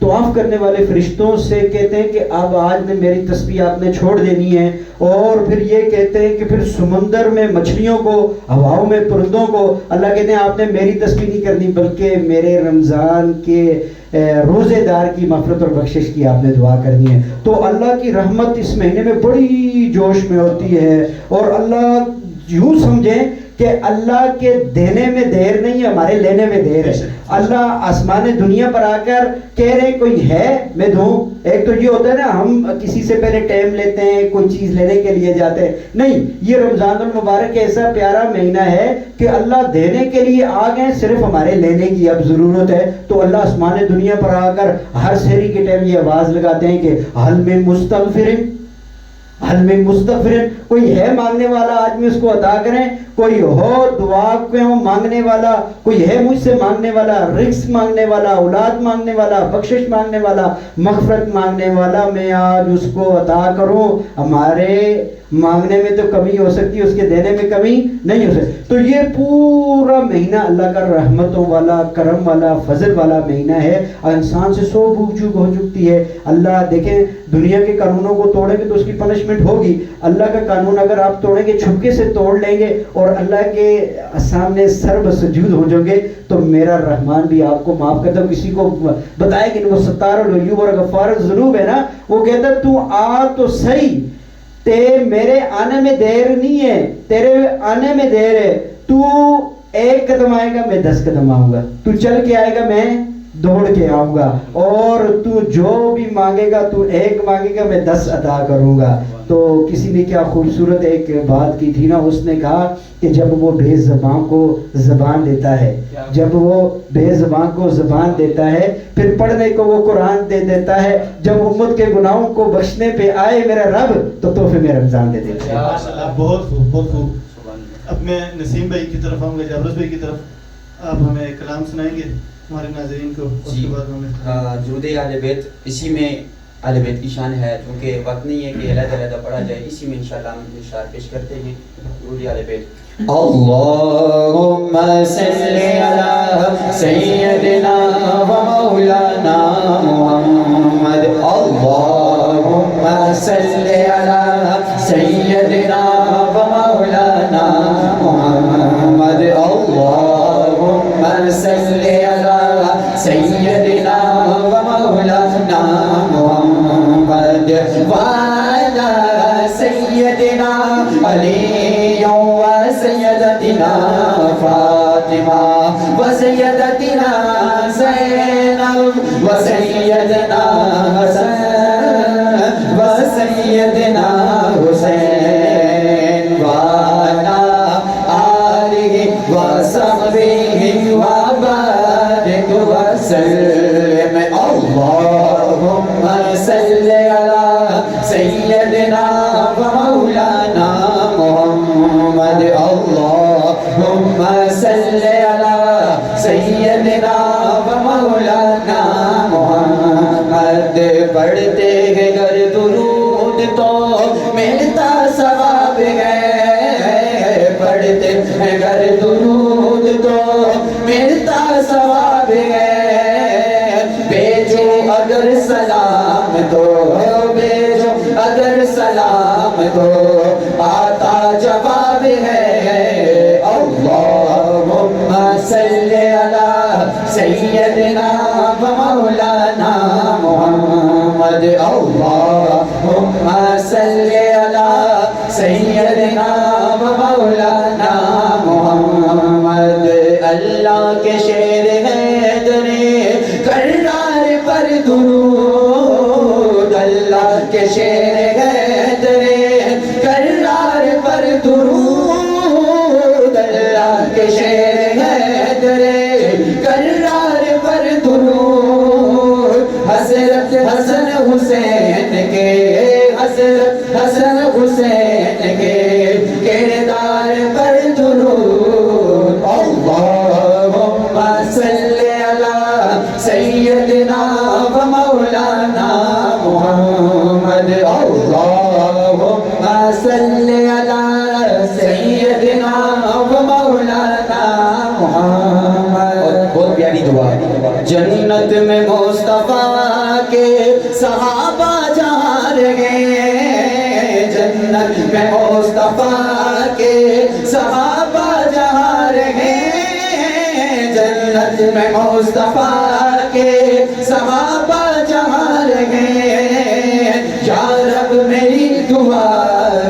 طواف کرنے والے فرشتوں سے کہتے ہیں کہ اب آج میں میری تسبیح آپ نے چھوڑ دینی ہے. اور پھر یہ کہتے ہیں کہ پھر سمندر میں مچھلیوں کو, ہواؤں میں پرندوں کو اللہ کہتے ہیں آپ نے میری تسبیح نہیں کرنی بلکہ میرے رمضان کے روزے دار کی مغفرت اور بخشش کی آپ نے دعا کرنی ہے. تو اللہ کی رحمت اس مہینے میں بڑی جوش میں ہوتی ہے. اور اللہ یوں سمجھیں کہ اللہ کے دینے میں دیر نہیں ہے, ہمارے لینے میں دیر ہے. اللہ آسمان دنیا پر آ کر کہہ رہے کوئی ہے میں دوں. ایک تو یہ ہوتا ہے نا ہم کسی سے پہلے ٹائم لیتے ہیں, کوئی چیز لینے کے لیے جاتے ہیں, نہیں, یہ رمضان المبارک ایسا پیارا مہینہ ہے کہ اللہ دینے کے لیے آ گئے, صرف ہمارے لینے کی اب ضرورت ہے. تو اللہ آسمان دنیا پر آ کر ہر سحری کے ٹائم یہ آواز لگاتے ہیں کہ حل من مستغفر, حل من مستغفر, کوئی ہے مانگنے والا آج میں اس کو عطا کریں. کوئی ہو دعا کیوں مانگنے والا, کوئی ہے مجھ سے مانگنے والا, رزق مانگنے والا, اولاد مانگنے والا, بخشش مانگنے والا, مغفرت مانگنے والا, میں آج اس کو عطا کروں. ہمارے مانگنے میں تو کمی ہو سکتی ہے, اس کے دینے میں کمی نہیں ہو سکتی. تو یہ پورا مہینہ اللہ کا رحمتوں والا, کرم والا, فضل والا مہینہ ہے. انسان سے سو بھوک چوک ہو چکتی ہے. اللہ دیکھیں دنیا کے قانونوں کو توڑیں گے تو اس کی پنشمنٹ ہوگی. اللہ کا قانون اگر آپ توڑیں گے, چھپکے سے توڑ لیں گے اور اللہ کے سامنے سر بسجود ہو جائیں گے تو میرا رحمان بھی آپ کو معاف کرتا. کسی کو بتائے کہ وہ ستار العیوب اور غفار الذنوب ہے نا, وہ کہتا ہے تو آ تو صحیح, میرے آنے میں دیر نہیں ہے, تیرے آنے میں دیر ہے. تو ایک قدم آئے گا میں 10 قدم آؤں گا, تو چل کے آئے گا میں دوڑ کے آؤں گا, اور تو جو بھی مانگے گا, تو ایک مانگے گا میں 10 عطا کروں گا. تو کسی نے کیا خوبصورت ایک بات کی تھی نا, اس نے کہا کہ جب وہ بے زبان کو زبان دیتا ہے, جب وہ بے زبان کو زبان دیتا ہے, پھر پڑھنے کو وہ قرآن دے دیتا ہے, جب امت کے گناہوں کو بخشنے پہ آئے میرا رب تو تحفے میں رمضان دے دیتا ہے. ماشاءاللہ, بہت خوب, بہت خوب. اب میں نسیم بھائی کی طرف آؤں گا, جابرس بھائی کی طرف. آپ ہمیں کلام سنائیں گے ہمارے ناظرین کو, اس کے بعد ہمیں درود اہل بیت. اسی میں اہل بیت کی شان ہے, چونکہ وقت نہیں ہے کہ علیحدہ علیحدہ پڑھا جائے, اسی میں انشاءاللہ ہم اشعار پیش کرتے ہیں. درود اہل بیت. اللہم صلی علی سیدنا و مولانا محمد. اللہم صلی علی سیدنا و مولانا محمد. اللہم صلی علی سیدنا و مولانا محمد وعلی سیدنا علی و سیدتنا فاطمہ و سیدتنا زینب و سیدنا حسن و سیدنا حسین وعلی آلہ و صحبہ و بارک وسلم. اللہم صلی علی سیدنا و مولانا محمد. اللہم صلی علی سیدنا و مولانا محمد. پڑھ تو آتا جواب ہے اللہم صلی علی سیدنا و مولانا محمد اللہم صلی علی سیدنا و مولانا محمد اللہ کے شیر ہے درے کرار پر درود اللہ کے شیر ہے درے کرار پر درود اللہ کے شیر ہے درے کرار پر درود حضرت حسن حسین کے حضرت حسن حسین کے کردار پر درود اللہم صلی علی سیدنا و مولانا محمد اللہم صلی علی سیدنا و مولانا محمد. بہت پیاری دعا. جنت میں مصطفیٰ کے صحابہ جہاں رہے جنت میں مصطفیٰ کے صحابہ جہاں رہے جنت میں مصطفیٰ کے صحابہ جہاں رہے یا رب میری دعا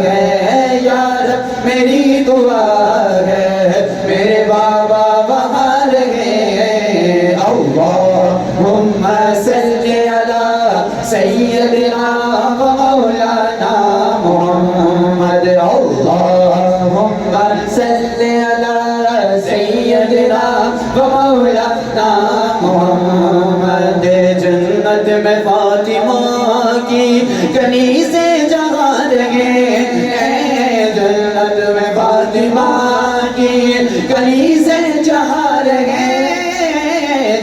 ہے یا رب میری دعا ہے میرے بابا وہاں رہے اللہم صلی علی سیدنا و مولانا محمد اللہم صلی علی سیدنا و مولانا محمد. جنت میں فاطمہ کی کنیزیں جہاں رہے جنت میں فاطمہ کی کنیزیں جہاں رہے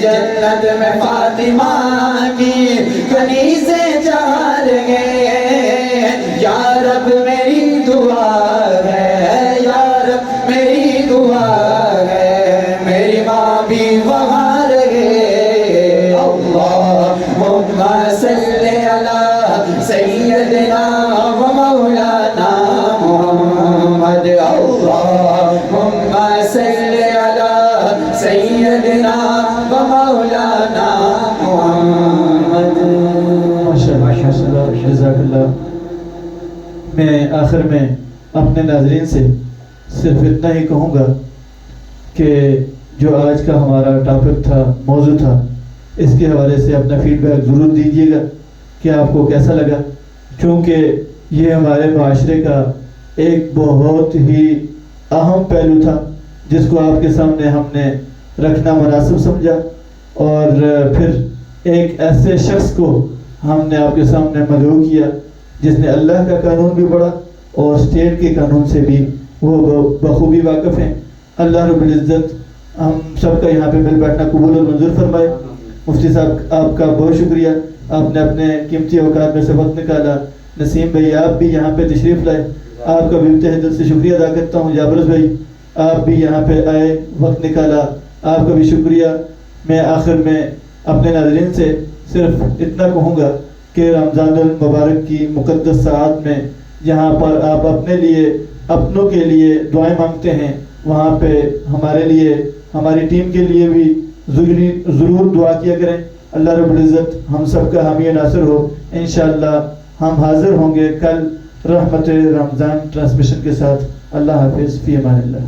جنت میں فاطمہ کی کنیزیں جہاں رہے یا رب میری دعا ہے یا رب میری دعا ہے میری ماں بھی وہاں رہے اللہم صلی علی سیدنا و مولانا محمد اللہم صلی علی سیدنا و مولانا محمد. ماشاءاللہ جزاک اللہ. میں آخر میں اپنے ناظرین سے صرف اتنا ہی کہوں گا کہ جو آج کا ہمارا ٹاپک تھا موضوع تھا اس کے حوالے سے اپنا فیڈ بیک ضرور دیجیے گا کہ آپ کو کیسا لگا چونکہ یہ ہمارے معاشرے کا ایک بہت ہی اہم پہلو تھا جس کو آپ کے سامنے ہم نے رکھنا مناسب سمجھا اور پھر ایک ایسے شخص کو ہم نے آپ کے سامنے مدعو کیا جس نے اللہ کا قانون بھی پڑھا اور اسٹیٹ کے قانون سے بھی وہ بخوبی واقف ہیں. اللہ رب العزت ہم سب کا یہاں پہ مل بیٹھنا قبول اور منظور فرمائے. مفتی صاحب آپ کا بہت شکریہ, آپ نے اپنے قیمتی اوقات میں سے وقت نکالا. نسیم بھائی آپ بھی یہاں پہ تشریف لائے, آپ کا بھی تہ دل سے شکریہ ادا کرتا ہوں. جابرس بھائی آپ بھی یہاں پہ آئے, وقت نکالا, آپ کا بھی شکریہ. میں آخر میں اپنے ناظرین سے صرف اتنا کہوں گا کہ رمضان المبارک کی مقدس ساعت میں جہاں پر آپ اپنے لیے اپنوں کے لیے دعائیں مانگتے ہیں وہاں پہ ہمارے لیے ہماری ٹیم کے لیے بھی ضرور دعا کیا کریں. اللہ رب العزت ہم سب کا حامی ناصر ہو. انشاءاللہ ہم حاضر ہوں گے کل رحمت رمضان ٹرانسمیشن کے ساتھ. اللہ حافظ, فی امان اللہ.